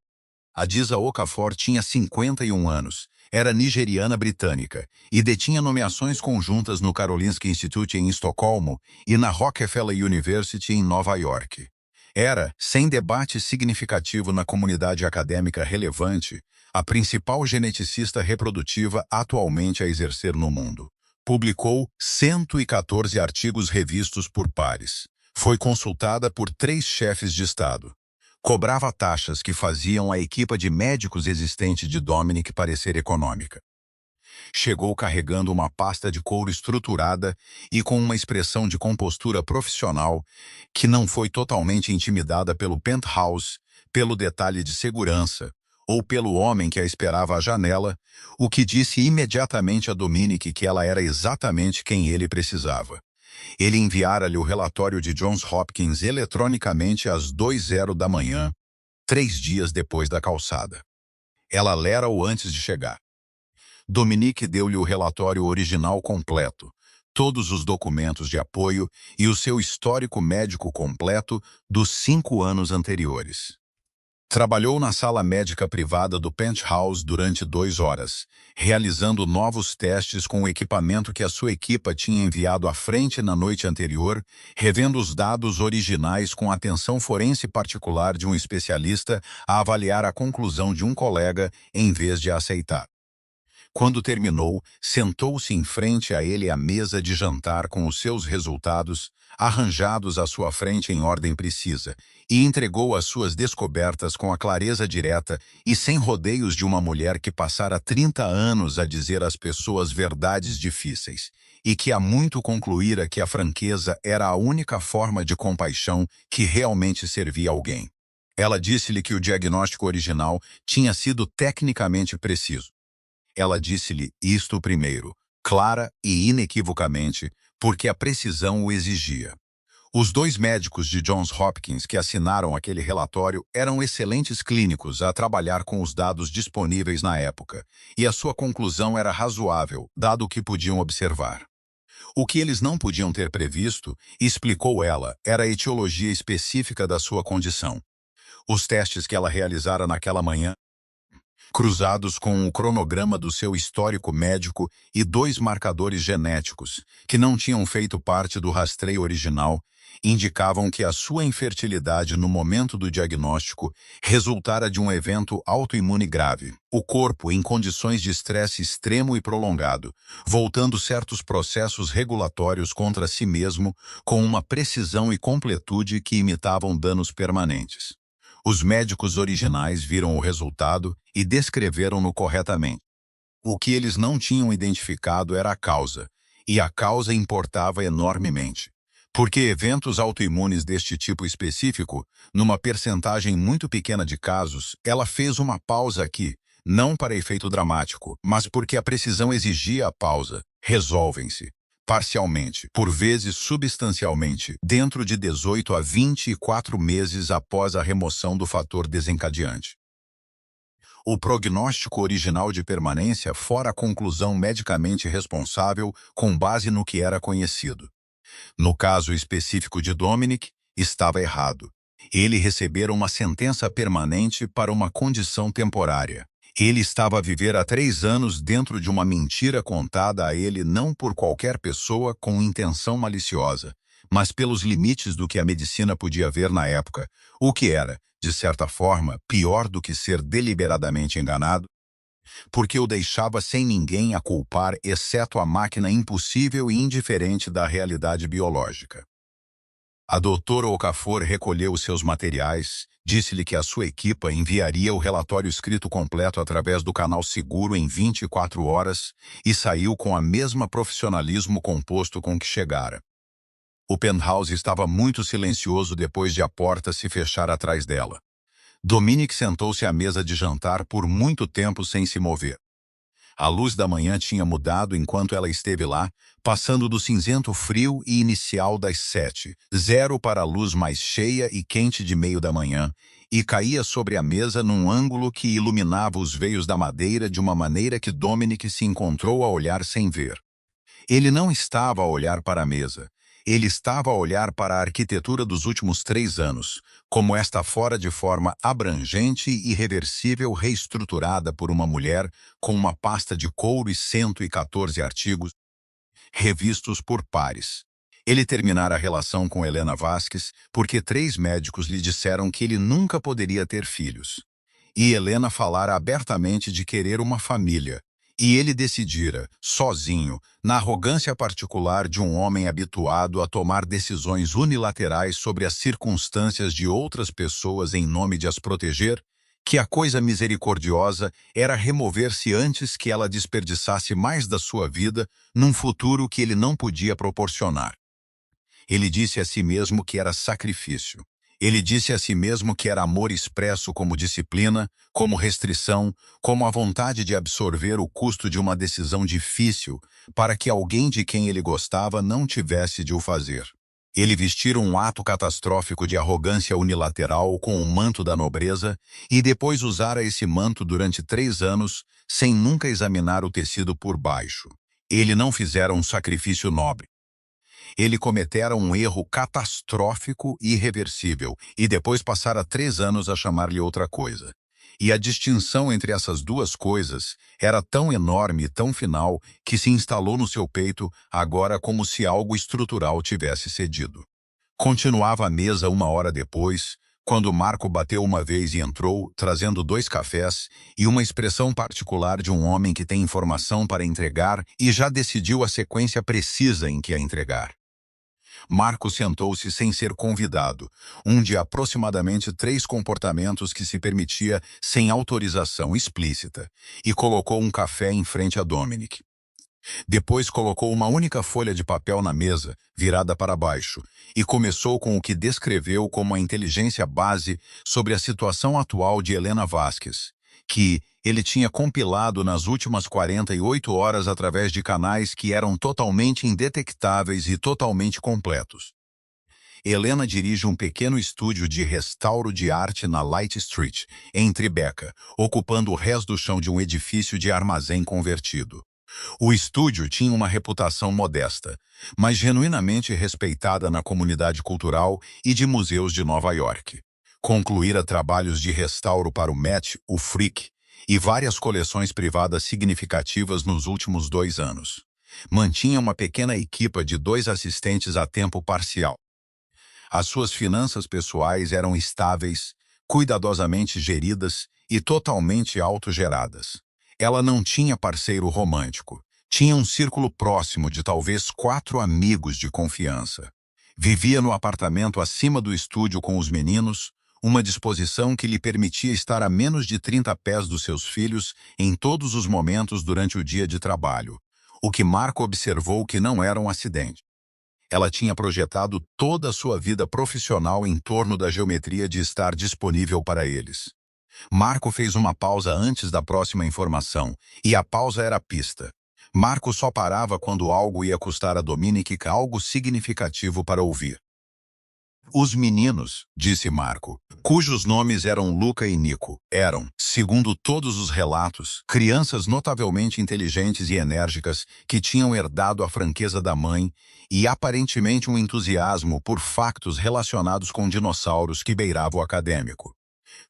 Adisa Okafor tinha 51 anos, era nigeriana britânica e detinha nomeações conjuntas no Karolinska Institute em Estocolmo e na Rockefeller University em Nova York. Era, sem debate significativo na comunidade acadêmica relevante, a principal geneticista reprodutiva atualmente a exercer no mundo. Publicou 114 artigos revistos por pares. Foi consultada por 3 chefes de Estado. Cobrava taxas que faziam a equipa de médicos existente de Dominic parecer econômica. Chegou carregando uma pasta de couro estruturada e com uma expressão de compostura profissional que não foi totalmente intimidada pelo penthouse, pelo detalhe de segurança ou pelo homem que a esperava à janela, o que disse imediatamente a Dominic que ela era exatamente quem ele precisava. Ele enviara-lhe o relatório de Johns Hopkins eletronicamente às 2h, 3 dias depois da calçada. Ela lera-o antes de chegar. Dominic deu-lhe o relatório original completo, todos os documentos de apoio e o seu histórico médico completo dos 5 anos anteriores. Trabalhou na sala médica privada do penthouse durante 2 horas, realizando novos testes com o equipamento que a sua equipa tinha enviado à frente na noite anterior, revendo os dados originais com a atenção forense particular de um especialista a avaliar a conclusão de um colega em vez de a aceitar. Quando terminou, sentou-se em frente a ele à mesa de jantar com os seus resultados, arranjados à sua frente em ordem precisa, e entregou as suas descobertas com a clareza direta e sem rodeios de uma mulher que passara 30 anos a dizer às pessoas verdades difíceis, e que há muito concluíra que a franqueza era a única forma de compaixão que realmente servia alguém. Ela disse-lhe que o diagnóstico original tinha sido tecnicamente preciso. Ela disse-lhe isto primeiro, clara e inequivocamente, porque a precisão o exigia. Os 2 médicos de Johns Hopkins que assinaram aquele relatório eram excelentes clínicos a trabalhar com os dados disponíveis na época, e a sua conclusão era razoável, dado o que podiam observar. O que eles não podiam ter previsto, explicou ela, era a etiologia específica da sua condição. Os testes que ela realizara naquela manhã, cruzados com o cronograma do seu histórico médico e 2 marcadores genéticos, que não tinham feito parte do rastreio original, indicavam que a sua infertilidade no momento do diagnóstico resultara de um evento autoimune grave. O corpo em condições de estresse extremo e prolongado, voltando certos processos regulatórios contra si mesmo com uma precisão e completude que imitavam danos permanentes. Os médicos originais viram o resultado e descreveram-no corretamente. O que eles não tinham identificado era a causa, e a causa importava enormemente. Porque eventos autoimunes deste tipo específico, numa percentagem muito pequena de casos, ela fez uma pausa aqui, não para efeito dramático, mas porque a precisão exigia a pausa. Resolvem-se. Parcialmente, por vezes substancialmente, dentro de 18 a 24 meses após a remoção do fator desencadeante. O prognóstico original de permanência fora a conclusão medicamente responsável com base no que era conhecido. No caso específico de Dominic, estava errado. Ele recebera uma sentença permanente para uma condição temporária. Ele estava a viver há 3 anos dentro de uma mentira contada a ele não por qualquer pessoa com intenção maliciosa, mas pelos limites do que a medicina podia ver na época, o que era, de certa forma, pior do que ser deliberadamente enganado, porque o deixava sem ninguém a culpar exceto a máquina impossível e indiferente da realidade biológica. A doutora Okafor recolheu os seus materiais, disse-lhe que a sua equipa enviaria o relatório escrito completo através do canal seguro em 24 horas e saiu com a mesma profissionalismo composto com que chegara. O penthouse estava muito silencioso depois de a porta se fechar atrás dela. Dominic sentou-se à mesa de jantar por muito tempo sem se mover. A luz da manhã tinha mudado enquanto ela esteve lá, passando do cinzento frio e inicial das 7:00 para a luz mais cheia e quente de meio da manhã, e caía sobre a mesa num ângulo que iluminava os veios da madeira de uma maneira que Dominic se encontrou a olhar sem ver. Ele não estava a olhar para a mesa. Ele estava a olhar para a arquitetura dos últimos 3 anos, como esta fora de forma abrangente e irreversível reestruturada por uma mulher com uma pasta de couro e 114 artigos, revistos por pares. Ele terminara a relação com Helena Vasquez porque 3 médicos lhe disseram que ele nunca poderia ter filhos. E Helena falara abertamente de querer uma família. E ele decidira, sozinho, na arrogância particular de um homem habituado a tomar decisões unilaterais sobre as circunstâncias de outras pessoas em nome de as proteger, que a coisa misericordiosa era remover-se antes que ela desperdiçasse mais da sua vida num futuro que ele não podia proporcionar. Ele disse a si mesmo que era sacrifício. Ele disse a si mesmo que era amor expresso como disciplina, como restrição, como a vontade de absorver o custo de uma decisão difícil para que alguém de quem ele gostava não tivesse de o fazer. Ele vestir um ato catastrófico de arrogância unilateral com o manto da nobreza e depois usara esse manto durante 3 anos sem nunca examinar o tecido por baixo. Ele não fizera um sacrifício nobre. Ele cometera um erro catastrófico e irreversível, e depois passara 3 anos a chamar-lhe outra coisa. E a distinção entre essas duas coisas era tão enorme e tão final que se instalou no seu peito agora como se algo estrutural tivesse cedido. Continuava à mesa 1 hora depois, quando Marco bateu uma vez e entrou, trazendo 2 cafés e uma expressão particular de um homem que tem informação para entregar e já decidiu a sequência precisa em que a entregar. Marco sentou-se sem ser convidado, um de aproximadamente 3 comportamentos que se permitia sem autorização explícita, e colocou um café em frente a Dominic. Depois colocou uma única folha de papel na mesa, virada para baixo, e começou com o que descreveu como a inteligência base sobre a situação atual de Helena Vasquez, que ele tinha compilado nas últimas 48 horas através de canais que eram totalmente indetectáveis e totalmente completos. Helena dirige um pequeno estúdio de restauro de arte na Light Street, em Tribeca, ocupando o resto do chão de um edifício de armazém convertido. O estúdio tinha uma reputação modesta, mas genuinamente respeitada na comunidade cultural e de museus de Nova York. Concluíra trabalhos de restauro para o Met, o Frick, e várias coleções privadas significativas nos últimos 2 anos. Mantinha uma pequena equipa de 2 assistentes a tempo parcial. As suas finanças pessoais eram estáveis, cuidadosamente geridas e totalmente autogeradas. Ela não tinha parceiro romântico. Tinha um círculo próximo de talvez 4 amigos de confiança. Vivia no apartamento acima do estúdio com os meninos, uma disposição que lhe permitia estar a menos de 30 pés dos seus filhos em todos os momentos durante o dia de trabalho, o que Marco observou que não era um acidente. Ela tinha projetado toda a sua vida profissional em torno da geometria de estar disponível para eles. Marco fez uma pausa antes da próxima informação, e a pausa era a pista. Marco só parava quando algo ia custar a Dominic algo significativo para ouvir. Os meninos, disse Marco, cujos nomes eram Luca e Nico, eram, segundo todos os relatos, crianças notavelmente inteligentes e enérgicas que tinham herdado a franqueza da mãe e aparentemente um entusiasmo por factos relacionados com dinossauros que beirava o acadêmico.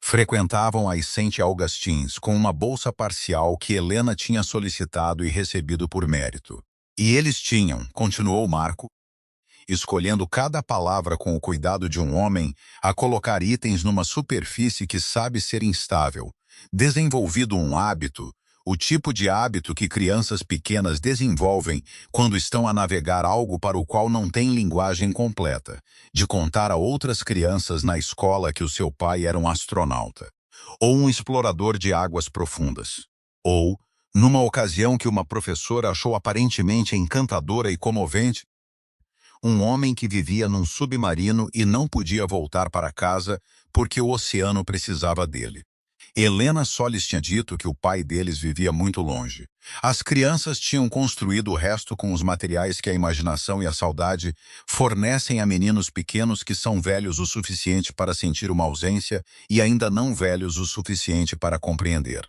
Frequentavam a St. Augustine's com uma bolsa parcial que Helena tinha solicitado e recebido por mérito. E eles tinham, continuou Marco, escolhendo cada palavra com o cuidado de um homem, a colocar itens numa superfície que sabe ser instável, desenvolvido um hábito, o tipo de hábito que crianças pequenas desenvolvem quando estão a navegar algo para o qual não tem linguagem completa, de contar a outras crianças na escola que o seu pai era um astronauta, ou um explorador de águas profundas, ou, numa ocasião que uma professora achou aparentemente encantadora e comovente, um homem que vivia num submarino e não podia voltar para casa porque o oceano precisava dele. Helena só lhes tinha dito que o pai deles vivia muito longe. As crianças tinham construído o resto com os materiais que a imaginação e a saudade fornecem a meninos pequenos que são velhos o suficiente para sentir uma ausência e ainda não velhos o suficiente para compreender.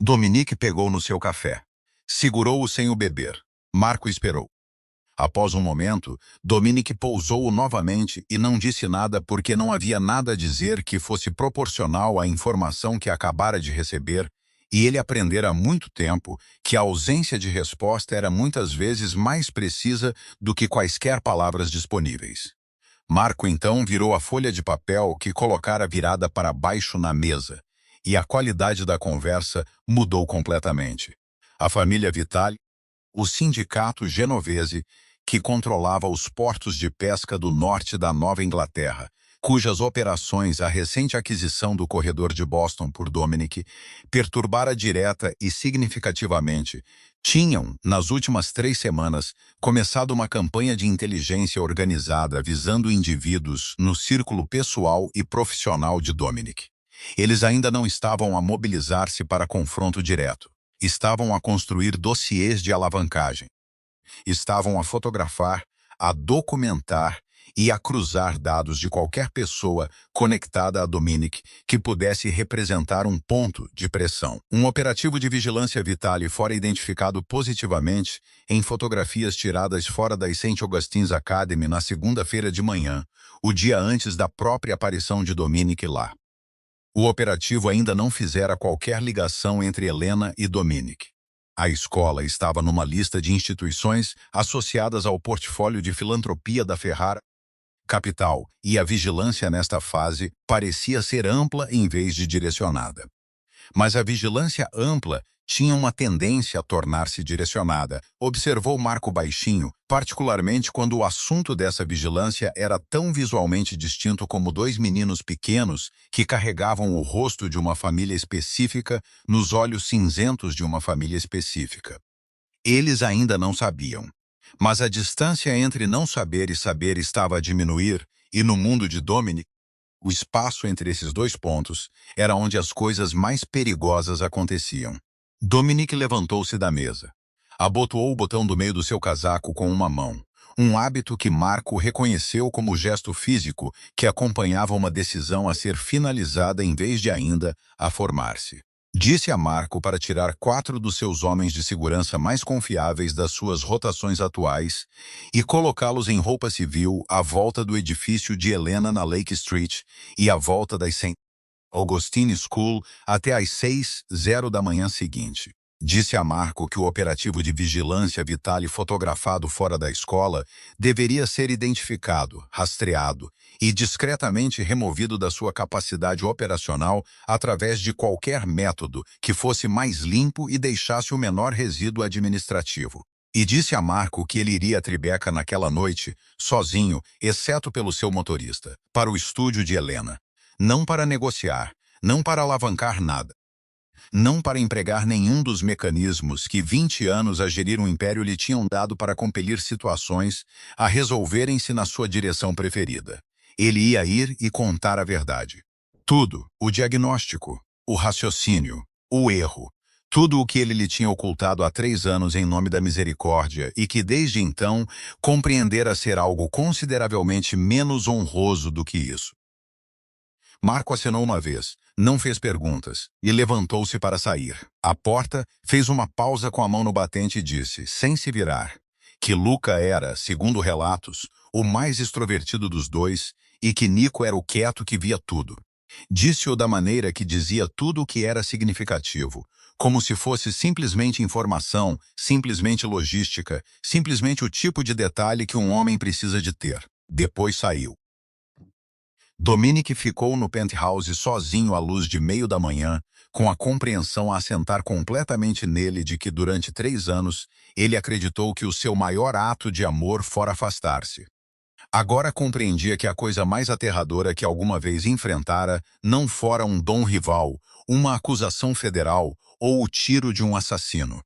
Dominique pegou no seu café. Segurou-o sem o beber. Marco esperou. Após um momento, Dominique pousou-o novamente e não disse nada porque não havia nada a dizer que fosse proporcional à informação que acabara de receber, e ele aprendera há muito tempo que a ausência de resposta era muitas vezes mais precisa do que quaisquer palavras disponíveis. Marco então virou a folha de papel que colocara virada para baixo na mesa, e a qualidade da conversa mudou completamente. A família Vitali, o sindicato genovese, que controlava os portos de pesca do norte da Nova Inglaterra, cujas operações a recente aquisição do corredor de Boston por Dominique perturbara direta e significativamente, tinham, nas últimas 3 semanas, começado uma campanha de inteligência organizada visando indivíduos no círculo pessoal e profissional de Dominique. Eles ainda não estavam a mobilizar-se para confronto direto. Estavam a construir dossiês de alavancagem. Estavam a fotografar, a documentar e a cruzar dados de qualquer pessoa conectada a Dominique que pudesse representar um ponto de pressão. Um operativo de vigilância Vitali fora identificado positivamente em fotografias tiradas fora da St. Augustine's Academy na segunda-feira de manhã, o dia antes da própria aparição de Dominique lá. O operativo ainda não fizera qualquer ligação entre Helena e Dominique. A escola estava numa lista de instituições associadas ao portfólio de filantropia da Ferrara Capital, e a vigilância nesta fase parecia ser ampla em vez de direcionada. Mas a vigilância ampla tinha uma tendência a tornar-se direcionada, observou Marco baixinho, particularmente quando o assunto dessa vigilância era tão visualmente distinto como 2 meninos pequenos que carregavam o rosto de uma família específica nos olhos cinzentos de uma família específica. Eles ainda não sabiam. Mas a distância entre não saber e saber estava a diminuir, e no mundo de Dominique, o espaço entre esses 2 pontos era onde as coisas mais perigosas aconteciam. Dominique levantou-se da mesa. Abotoou o botão do meio do seu casaco com uma mão, um hábito que Marco reconheceu como gesto físico que acompanhava uma decisão a ser finalizada em vez de ainda a formar-se. Disse a Marco para tirar 4 dos seus homens de segurança mais confiáveis das suas rotações atuais e colocá-los em roupa civil à volta do edifício de Helena na Lake Street e à volta das St. Augustine School até às 6h da manhã seguinte. Disse a Marco que o operativo de vigilância Vitali fotografado fora da escola deveria ser identificado, rastreado e discretamente removido da sua capacidade operacional através de qualquer método que fosse mais limpo e deixasse o menor resíduo administrativo. E disse a Marco que ele iria a Tribeca naquela noite, sozinho, exceto pelo seu motorista, para o estúdio de Helena. Não para negociar, não para alavancar nada. Não para empregar nenhum dos mecanismos que 20 anos a gerir um império lhe tinham dado para compelir situações a resolverem-se na sua direção preferida. Ele ia ir e contar a verdade. Tudo, o diagnóstico, o raciocínio, o erro, tudo o que ele lhe tinha ocultado há 3 anos em nome da misericórdia e que desde então compreendera ser algo consideravelmente menos honroso do que isso. Marco acenou uma vez, não fez perguntas, e levantou-se para sair. À porta, fez uma pausa com a mão no batente e disse, sem se virar, que Luca era, segundo relatos, o mais extrovertido dos 2 e que Nico era o quieto que via tudo. Disse-o da maneira que dizia tudo o que era significativo, como se fosse simplesmente informação, simplesmente logística, simplesmente o tipo de detalhe que um homem precisa de ter. Depois saiu. Dominique ficou no penthouse sozinho à luz de meio da manhã, com a compreensão a assentar completamente nele de que durante 3 anos ele acreditou que o seu maior ato de amor fora afastar-se. Agora compreendia que a coisa mais aterradora que alguma vez enfrentara não fora um dom rival, uma acusação federal ou o tiro de um assassino.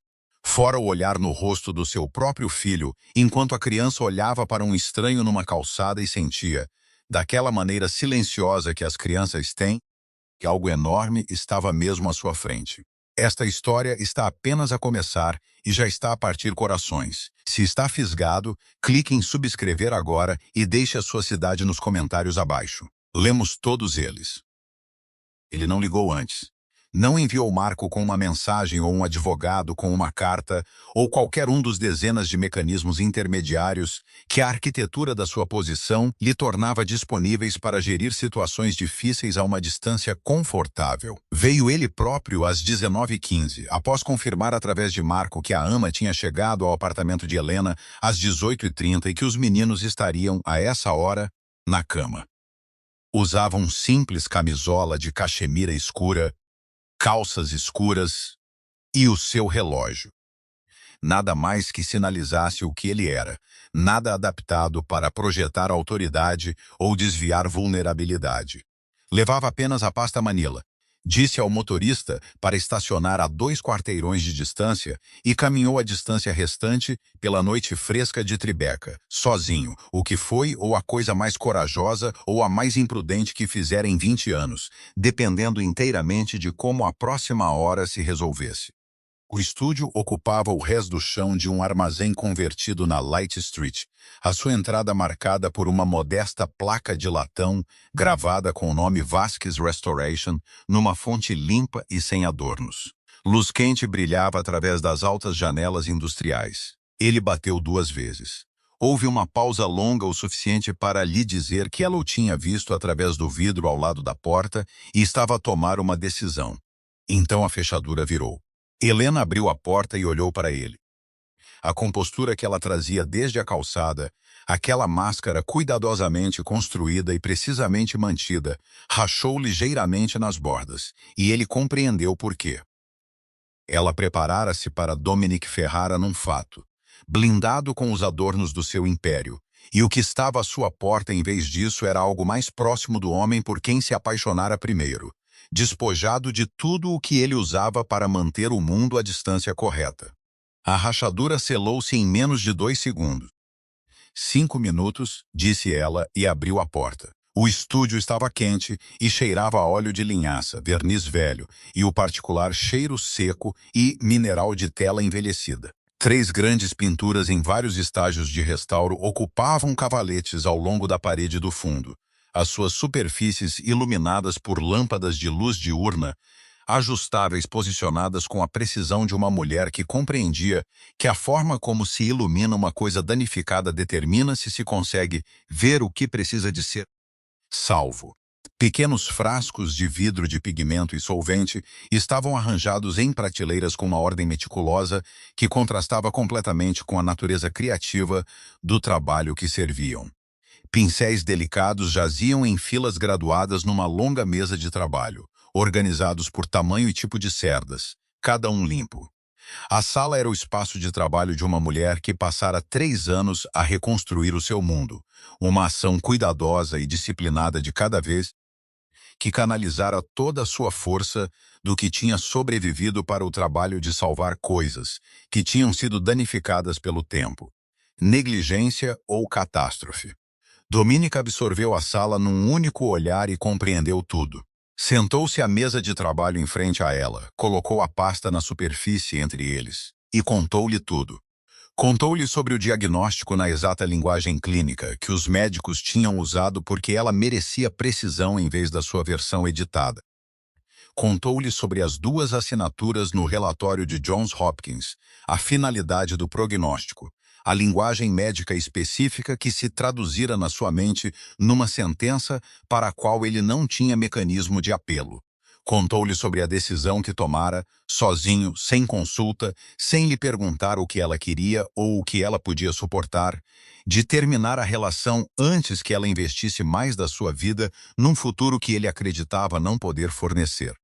Fora o olhar no rosto do seu próprio filho, enquanto a criança olhava para um estranho numa calçada e sentia, daquela maneira silenciosa que as crianças têm, que algo enorme estava mesmo à sua frente. Esta história está apenas a começar e já está a partir corações. Se está fisgado, clique em subscrever agora e deixe a sua cidade nos comentários abaixo. Lemos todos eles. Ele não ligou antes. Não enviou Marco com uma mensagem ou um advogado com uma carta ou qualquer um dos dezenas de mecanismos intermediários que a arquitetura da sua posição lhe tornava disponíveis para gerir situações difíceis a uma distância confortável. Veio ele próprio às 19h15, após confirmar através de Marco que a ama tinha chegado ao apartamento de Helena às 18h30 e que os meninos estariam, a essa hora, na cama. Usava um simples camisola de cachemira escura, calças escuras e o seu relógio. Nada mais que sinalizasse o que ele era, nada adaptado para projetar autoridade ou desviar vulnerabilidade. Levava apenas a pasta Manila. Disse ao motorista para estacionar a 2 quarteirões de distância e caminhou a distância restante pela noite fresca de Tribeca, sozinho, o que foi ou a coisa mais corajosa ou a mais imprudente que fizera em 20 anos, dependendo inteiramente de como a próxima hora se resolvesse. O estúdio ocupava o resto do chão de um armazém convertido na Light Street, a sua entrada marcada por uma modesta placa de latão gravada com o nome Vasquez Restoration numa fonte limpa e sem adornos. Luz quente brilhava através das altas janelas industriais. Ele bateu 2 vezes. Houve uma pausa longa o suficiente para lhe dizer que ela o tinha visto através do vidro ao lado da porta e estava a tomar uma decisão. Então a fechadura virou. Helena abriu a porta e olhou para ele. A compostura que ela trazia desde a calçada, aquela máscara cuidadosamente construída e precisamente mantida, rachou ligeiramente nas bordas, e ele compreendeu por quê. Ela preparara-se para Dominic Ferrara num fato, blindado com os adornos do seu império, e o que estava à sua porta em vez disso era algo mais próximo do homem por quem se apaixonara primeiro, despojado de tudo o que ele usava para manter o mundo à distância correta. A rachadura selou-se em menos de 2 segundos. 5 minutos, disse ela e abriu a porta. O estúdio estava quente e cheirava a óleo de linhaça, verniz velho e o particular cheiro seco e mineral de tela envelhecida. 3 grandes pinturas em vários estágios de restauro ocupavam cavaletes ao longo da parede do fundo, as suas superfícies iluminadas por lâmpadas de luz diurna, ajustáveis posicionadas com a precisão de uma mulher que compreendia que a forma como se ilumina uma coisa danificada determina se consegue ver o que precisa de ser salvo. Pequenos frascos de vidro de pigmento e solvente estavam arranjados em prateleiras com uma ordem meticulosa que contrastava completamente com a natureza criativa do trabalho que serviam. Pincéis delicados jaziam em filas graduadas numa longa mesa de trabalho, organizados por tamanho e tipo de cerdas, cada um limpo. A sala era o espaço de trabalho de uma mulher que passara 3 anos a reconstruir o seu mundo, uma ação cuidadosa e disciplinada de cada vez que canalizara toda a sua força do que tinha sobrevivido para o trabalho de salvar coisas que tinham sido danificadas pelo tempo, negligência ou catástrofe. Dominic absorveu a sala num único olhar e compreendeu tudo. Sentou-se à mesa de trabalho em frente a ela, colocou a pasta na superfície entre eles e contou-lhe tudo. Contou-lhe sobre o diagnóstico na exata linguagem clínica que os médicos tinham usado porque ela merecia precisão em vez da sua versão editada. Contou-lhe sobre as 2 assinaturas no relatório de Johns Hopkins, a finalidade do prognóstico, a linguagem médica específica que se traduzira na sua mente numa sentença para a qual ele não tinha mecanismo de apelo. Contou-lhe sobre a decisão que tomara, sozinho, sem consulta, sem lhe perguntar o que ela queria ou o que ela podia suportar, de terminar a relação antes que ela investisse mais da sua vida num futuro que ele acreditava não poder fornecer.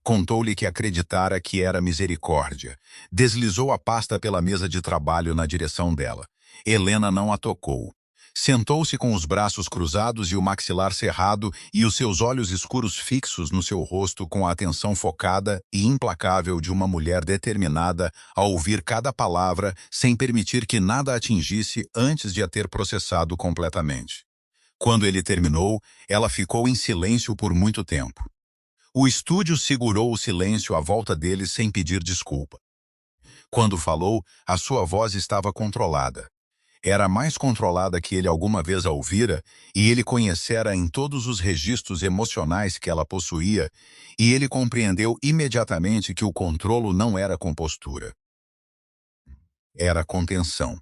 Contou-lhe que acreditara que era misericórdia. Deslizou a pasta pela mesa de trabalho na direção dela. Helena não a tocou. Sentou-se com os braços cruzados e o maxilar cerrado e os seus olhos escuros fixos no seu rosto com a atenção focada e implacável de uma mulher determinada a ouvir cada palavra sem permitir que nada a atingisse antes de a ter processado completamente. Quando ele terminou, ela ficou em silêncio por muito tempo. O estúdio segurou o silêncio à volta dele sem pedir desculpa. Quando falou, a sua voz estava controlada. Era a mais controlada que ele alguma vez a ouvira, e ele conhecera em todos os registros emocionais que ela possuía, e ele compreendeu imediatamente que o controlo não era compostura. Era contenção.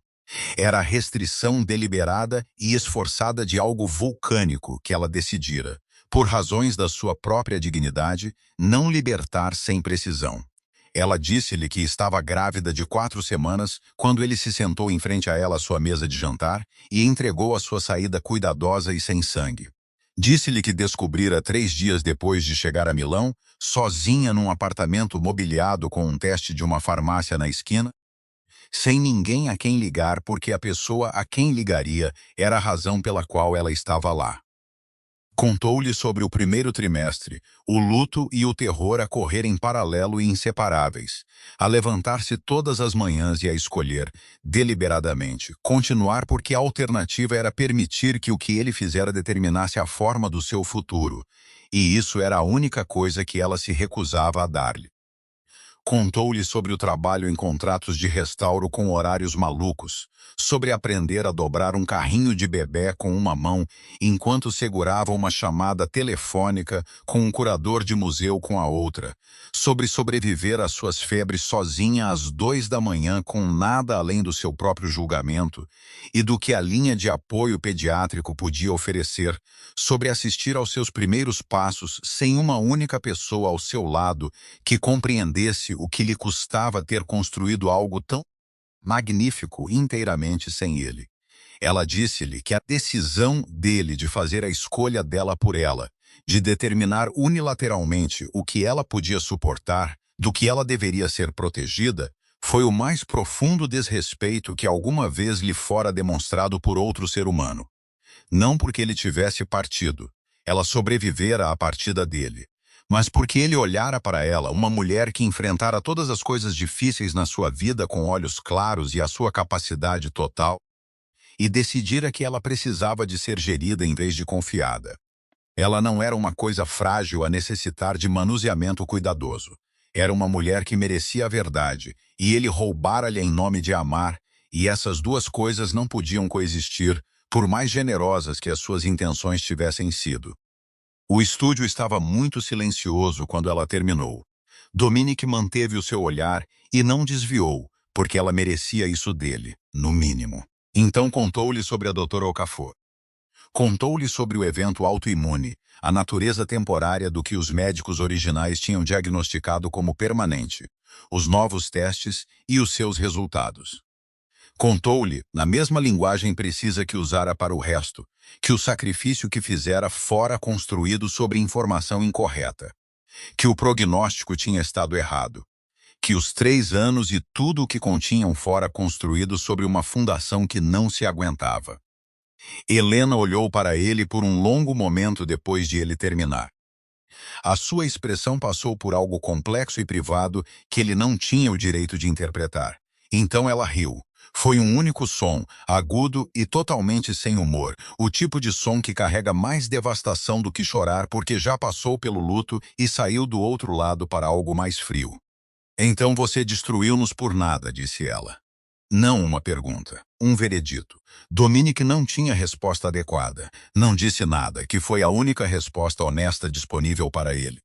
Era a restrição deliberada e esforçada de algo vulcânico que ela decidira, por razões da sua própria dignidade, não libertar sem precisão. Ela disse-lhe que estava grávida de 4 semanas quando ele se sentou em frente a ela à sua mesa de jantar e entregou a sua saída cuidadosa e sem sangue. Disse-lhe que descobrira 3 dias depois de chegar a Milão, sozinha num apartamento mobiliado com um teste de uma farmácia na esquina, sem ninguém a quem ligar porque a pessoa a quem ligaria era a razão pela qual ela estava lá. Contou-lhe sobre o primeiro trimestre, o luto e o terror a correr em paralelo e inseparáveis, a levantar-se todas as manhãs e a escolher, deliberadamente, continuar porque a alternativa era permitir que o que ele fizera determinasse a forma do seu futuro, e isso era a única coisa que ela se recusava a dar-lhe. Contou-lhe sobre o trabalho em contratos de restauro com horários malucos, sobre aprender a dobrar um carrinho de bebê com uma mão enquanto segurava uma chamada telefônica com um curador de museu com a outra, sobre sobreviver às suas febres sozinha às 2 da manhã com nada além do seu próprio julgamento e do que a linha de apoio pediátrico podia oferecer, sobre assistir aos seus primeiros passos sem uma única pessoa ao seu lado que compreendesse o que lhe custava ter construído algo tão magnífico inteiramente sem ele. Ela disse-lhe que a decisão dele de fazer a escolha dela por ela, de determinar unilateralmente o que ela podia suportar, do que ela deveria ser protegida, foi o mais profundo desrespeito que alguma vez lhe fora demonstrado por outro ser humano. Não porque ele tivesse partido, ela sobrevivera à partida dele, mas porque ele olhara para ela, uma mulher que enfrentara todas as coisas difíceis na sua vida com olhos claros e a sua capacidade total, e decidira que ela precisava de ser gerida em vez de confiada. Ela não era uma coisa frágil a necessitar de manuseamento cuidadoso. Era uma mulher que merecia a verdade, e ele roubara-lhe em nome de amar, e essas duas coisas não podiam coexistir, por mais generosas que as suas intenções tivessem sido. O estúdio estava muito silencioso quando ela terminou. Dominique manteve o seu olhar e não desviou, porque ela merecia isso dele, no mínimo. Então contou-lhe sobre a doutora Okafor. Contou-lhe sobre o evento autoimune, a natureza temporária do que os médicos originais tinham diagnosticado como permanente, os novos testes e os seus resultados. Contou-lhe, na mesma linguagem precisa que usara para o resto, que o sacrifício que fizera fora construído sobre informação incorreta, que o prognóstico tinha estado errado, que os 3 anos e tudo o que continham fora construído sobre uma fundação que não se aguentava. Helena olhou para ele por um longo momento depois de ele terminar. A sua expressão passou por algo complexo e privado que ele não tinha o direito de interpretar. Então ela riu. Foi um único som, agudo e totalmente sem humor, o tipo de som que carrega mais devastação do que chorar porque já passou pelo luto e saiu do outro lado para algo mais frio. Então você destruiu-nos por nada, disse ela. Não uma pergunta, um veredito. Dominique não tinha resposta adequada. Não disse nada, que foi a única resposta honesta disponível para ele.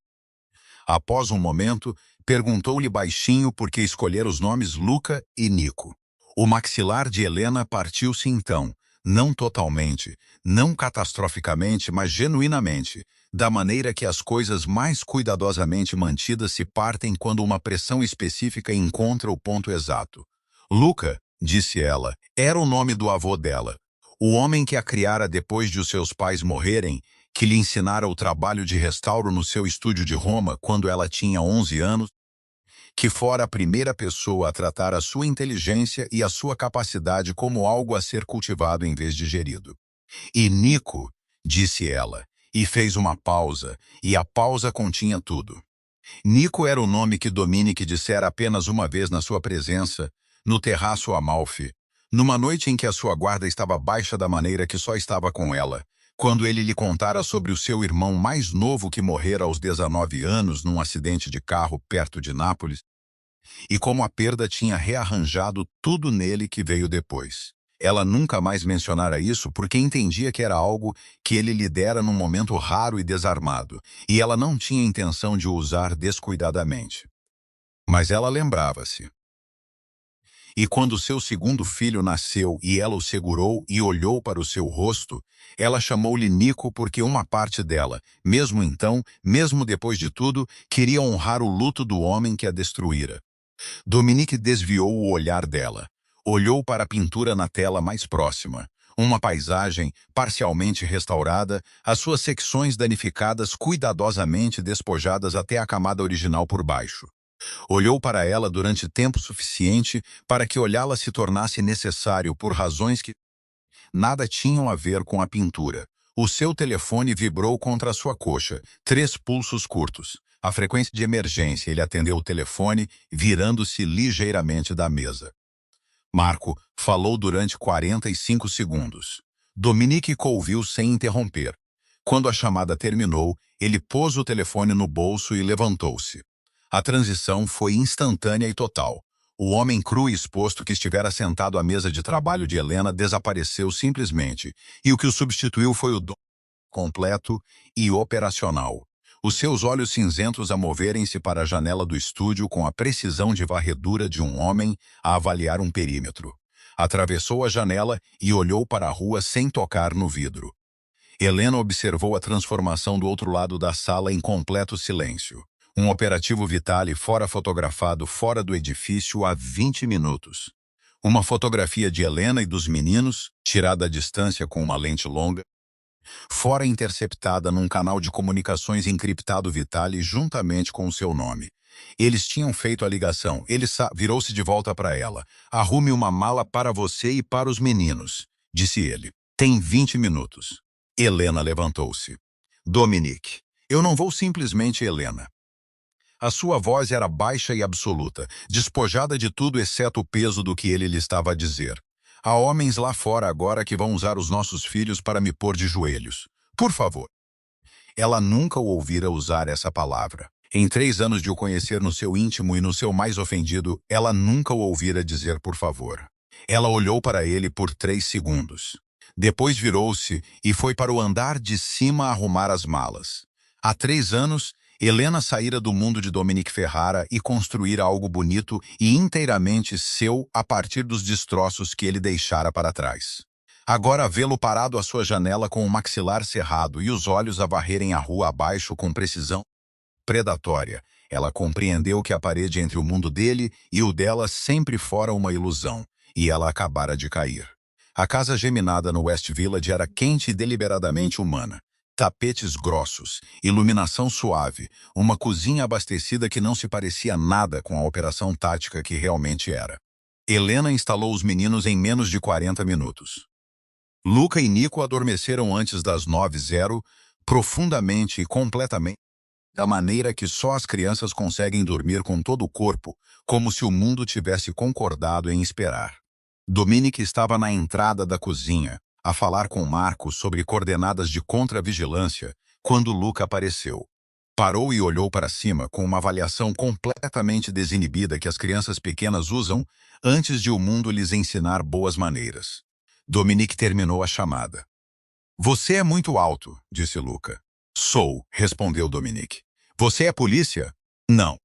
Após um momento, perguntou-lhe baixinho por que escolher os nomes Luca e Nico. O maxilar de Helena partiu-se então, não totalmente, não catastroficamente, mas genuinamente, da maneira que as coisas mais cuidadosamente mantidas se partem quando uma pressão específica encontra o ponto exato. Luca, disse ela, era o nome do avô dela, o homem que a criara depois de os seus pais morrerem, que lhe ensinara o trabalho de restauro no seu estúdio de Roma quando ela tinha 11 anos, que fora a primeira pessoa a tratar a sua inteligência e a sua capacidade como algo a ser cultivado em vez de gerido. E Nico, disse ela, e fez uma pausa, e a pausa continha tudo. Nico era o nome que Dominic dissera apenas uma vez na sua presença, no terraço Amalfi, numa noite em que a sua guarda estava baixa da maneira que só estava com ela, quando ele lhe contara sobre o seu irmão mais novo que morrera aos 19 anos num acidente de carro perto de Nápoles, e como a perda tinha rearranjado tudo nele que veio depois. Ela nunca mais mencionara isso porque entendia que era algo que ele lhe dera num momento raro e desarmado, e ela não tinha intenção de o usar descuidadamente. Mas ela lembrava-se. E quando seu segundo filho nasceu e ela o segurou e olhou para o seu rosto, ela chamou-lhe Nico porque uma parte dela, mesmo então, mesmo depois de tudo, queria honrar o luto do homem que a destruíra. Dominique desviou o olhar dela. Olhou para a pintura na tela mais próxima. Uma paisagem, parcialmente restaurada, as suas secções danificadas cuidadosamente despojadas até a camada original por baixo. Olhou para ela durante tempo suficiente para que olhá-la se tornasse necessário por razões que nada tinham a ver com a pintura. O seu telefone vibrou contra a sua coxa, 3 pulsos curtos. A frequência de emergência, ele atendeu o telefone, virando-se ligeiramente da mesa. Marco falou durante 45 segundos. Dominique ouviu sem interromper. Quando a chamada terminou, ele pôs o telefone no bolso e levantou-se. A transição foi instantânea e total. O homem cru e exposto que estivera sentado à mesa de trabalho de Helena desapareceu simplesmente, e o que o substituiu foi o dom completo e operacional. Os seus olhos cinzentos a moverem-se para a janela do estúdio com a precisão de varredura de um homem a avaliar um perímetro. Atravessou a janela e olhou para a rua sem tocar no vidro. Helena observou a transformação do outro lado da sala em completo silêncio. Um operativo Vitale fora fotografado fora do edifício há 20 minutos. Uma fotografia de Helena e dos meninos, tirada à distância com uma lente longa, fora interceptada num canal de comunicações encriptado Vitale juntamente com o seu nome. Eles tinham feito a ligação. Ele virou-se de volta para ela. Arrume uma mala para você e para os meninos, disse ele. Tem 20 minutos. Helena levantou-se. Dominique, eu não vou simplesmente Helena. A sua voz era baixa e absoluta, despojada de tudo exceto o peso do que ele lhe estava a dizer. Há homens lá fora agora que vão usar os nossos filhos para me pôr de joelhos. Por favor. Ela nunca o ouvira usar essa palavra. Em 3 anos de o conhecer no seu íntimo e no seu mais ofendido, ela nunca o ouvira dizer por favor. Ela olhou para ele por 3 segundos. Depois virou-se e foi para o andar de cima arrumar as malas. Há 3 anos, Helena saíra do mundo de Dominique Ferrara e construíra algo bonito e inteiramente seu a partir dos destroços que ele deixara para trás. Agora vê-lo parado à sua janela com o maxilar cerrado e os olhos a varrerem a rua abaixo com precisão predatória, ela compreendeu que a parede entre o mundo dele e o dela sempre fora uma ilusão, e ela acabara de cair. A casa geminada no West Village era quente e deliberadamente humana. Tapetes grossos, iluminação suave, uma cozinha abastecida que não se parecia nada com a operação tática que realmente era. Helena instalou os meninos em menos de 40 minutos. Luca e Nico adormeceram antes das 9h, profundamente e completamente, da maneira que só as crianças conseguem dormir com todo o corpo, como se o mundo tivesse concordado em esperar. Dominique estava na entrada da cozinha, a falar com Marco sobre coordenadas de contra-vigilância, quando Luca apareceu. Parou e olhou para cima com uma avaliação completamente desinibida que as crianças pequenas usam antes de o mundo lhes ensinar boas maneiras. Dominique terminou a chamada. Você é muito alto, disse Luca. Sou, respondeu Dominique. Você é polícia? Não.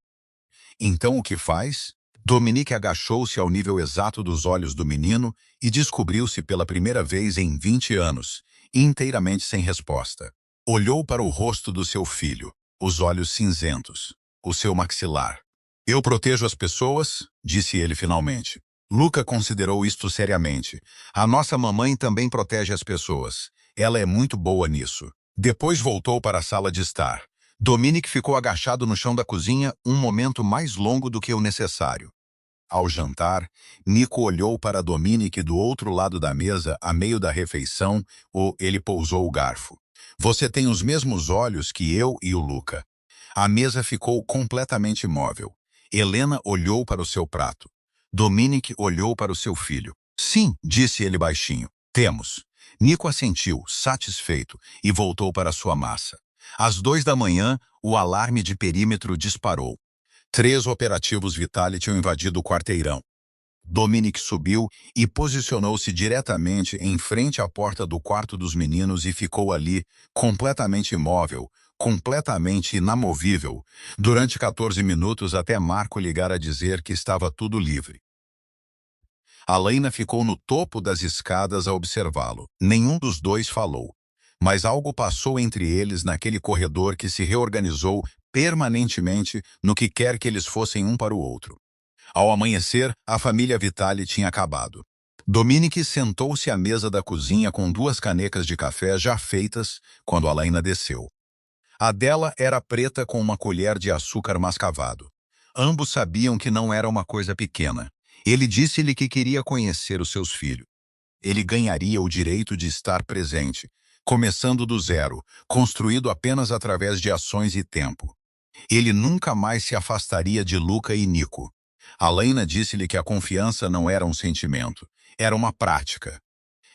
Então o que faz? Dominique agachou-se ao nível exato dos olhos do menino e descobriu-se pela primeira vez em 20 anos, inteiramente sem resposta. Olhou para o rosto do seu filho, os olhos cinzentos, o seu maxilar. Eu protejo as pessoas, disse ele finalmente. Luca considerou isto seriamente. A nossa mamãe também protege as pessoas. Ela é muito boa nisso. Depois voltou para a sala de estar. Dominic ficou agachado no chão da cozinha um momento mais longo do que o necessário. Ao jantar, Nico olhou para Dominic do outro lado da mesa, a meio da refeição, ou ele pousou o garfo. Você tem os mesmos olhos que eu e o Luca. A mesa ficou completamente imóvel. Helena olhou para o seu prato. Dominic olhou para o seu filho. Sim, disse ele baixinho. Temos. Nico assentiu, satisfeito, e voltou para sua massa. Às 2 da manhã, o alarme de perímetro disparou. 3 operativos Vitali tinham invadido o quarteirão. Dominic subiu e posicionou-se diretamente em frente à porta do quarto dos meninos e ficou ali, completamente imóvel, completamente inamovível, durante 14 minutos até Marco ligar a dizer que estava tudo livre. Alaina ficou no topo das escadas a observá-lo. Nenhum dos dois falou. Mas algo passou entre eles naquele corredor que se reorganizou permanentemente no que quer que eles fossem um para o outro. Ao amanhecer, a família Vitali tinha acabado. Dominic sentou-se à mesa da cozinha com 2 canecas de café já feitas quando Alaina desceu. A dela era preta com uma colher de açúcar mascavado. Ambos sabiam que não era uma coisa pequena. Ele disse-lhe que queria conhecer os seus filhos. Ele ganharia o direito de estar presente, começando do zero, construído apenas através de ações e tempo. Ele nunca mais se afastaria de Luca e Nico. Alaina disse-lhe que a confiança não era um sentimento, era uma prática.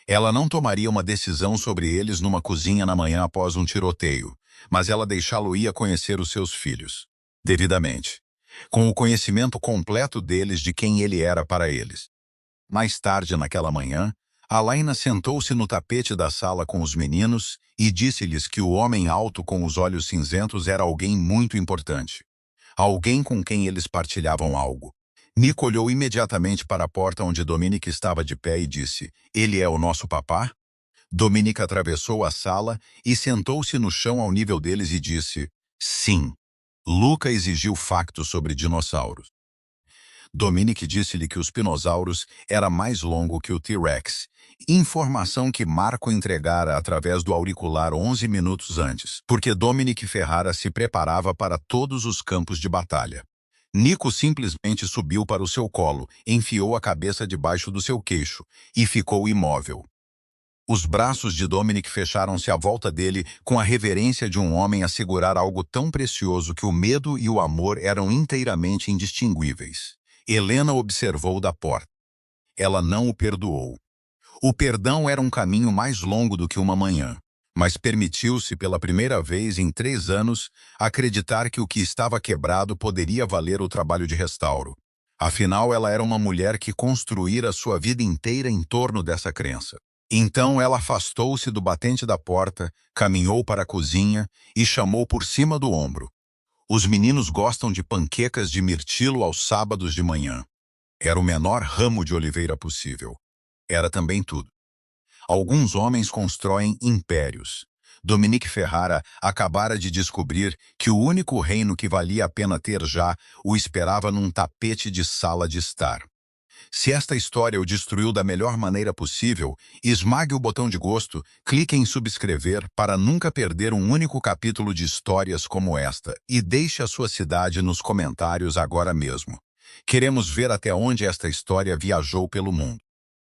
Ela não tomaria uma decisão sobre eles numa cozinha na manhã após um tiroteio, mas ela deixá-lo-ia conhecer os seus filhos, devidamente, com o conhecimento completo deles de quem ele era para eles. Mais tarde naquela manhã, Alaina sentou-se no tapete da sala com os meninos e disse-lhes que o homem alto com os olhos cinzentos era alguém muito importante. Alguém com quem eles partilhavam algo. Nico olhou imediatamente para a porta onde Dominic estava de pé e disse, ele é o nosso papá? Dominic atravessou a sala e sentou-se no chão ao nível deles e disse, sim. Luca exigiu factos sobre dinossauros. Dominic disse-lhe que os pinossauros era mais longo que o T-Rex, informação que Marco entregara através do auricular 11 minutos antes, porque Dominic Ferrara se preparava para todos os campos de batalha. Nico simplesmente subiu para o seu colo, enfiou a cabeça debaixo do seu queixo e ficou imóvel. Os braços de Dominic fecharam-se à volta dele com a reverência de um homem a segurar algo tão precioso que o medo e o amor eram inteiramente indistinguíveis. Helena observou da porta. Ela não o perdoou. O perdão era um caminho mais longo do que uma manhã, mas permitiu-se pela primeira vez em 3 anos acreditar que o que estava quebrado poderia valer o trabalho de restauro. Afinal, ela era uma mulher que construíra sua vida inteira em torno dessa crença. Então ela afastou-se do batente da porta, caminhou para a cozinha e chamou por cima do ombro. Os meninos gostam de panquecas de mirtilo aos sábados de manhã. Era o menor ramo de oliveira possível. Era também tudo. Alguns homens constroem impérios. Dominic Ferrara acabara de descobrir que o único reino que valia a pena ter já o esperava num tapete de sala de estar. Se esta história o destruiu da melhor maneira possível, esmague o botão de gosto, clique em subscrever para nunca perder um único capítulo de histórias como esta e deixe a sua cidade nos comentários agora mesmo. Queremos ver até onde esta história viajou pelo mundo.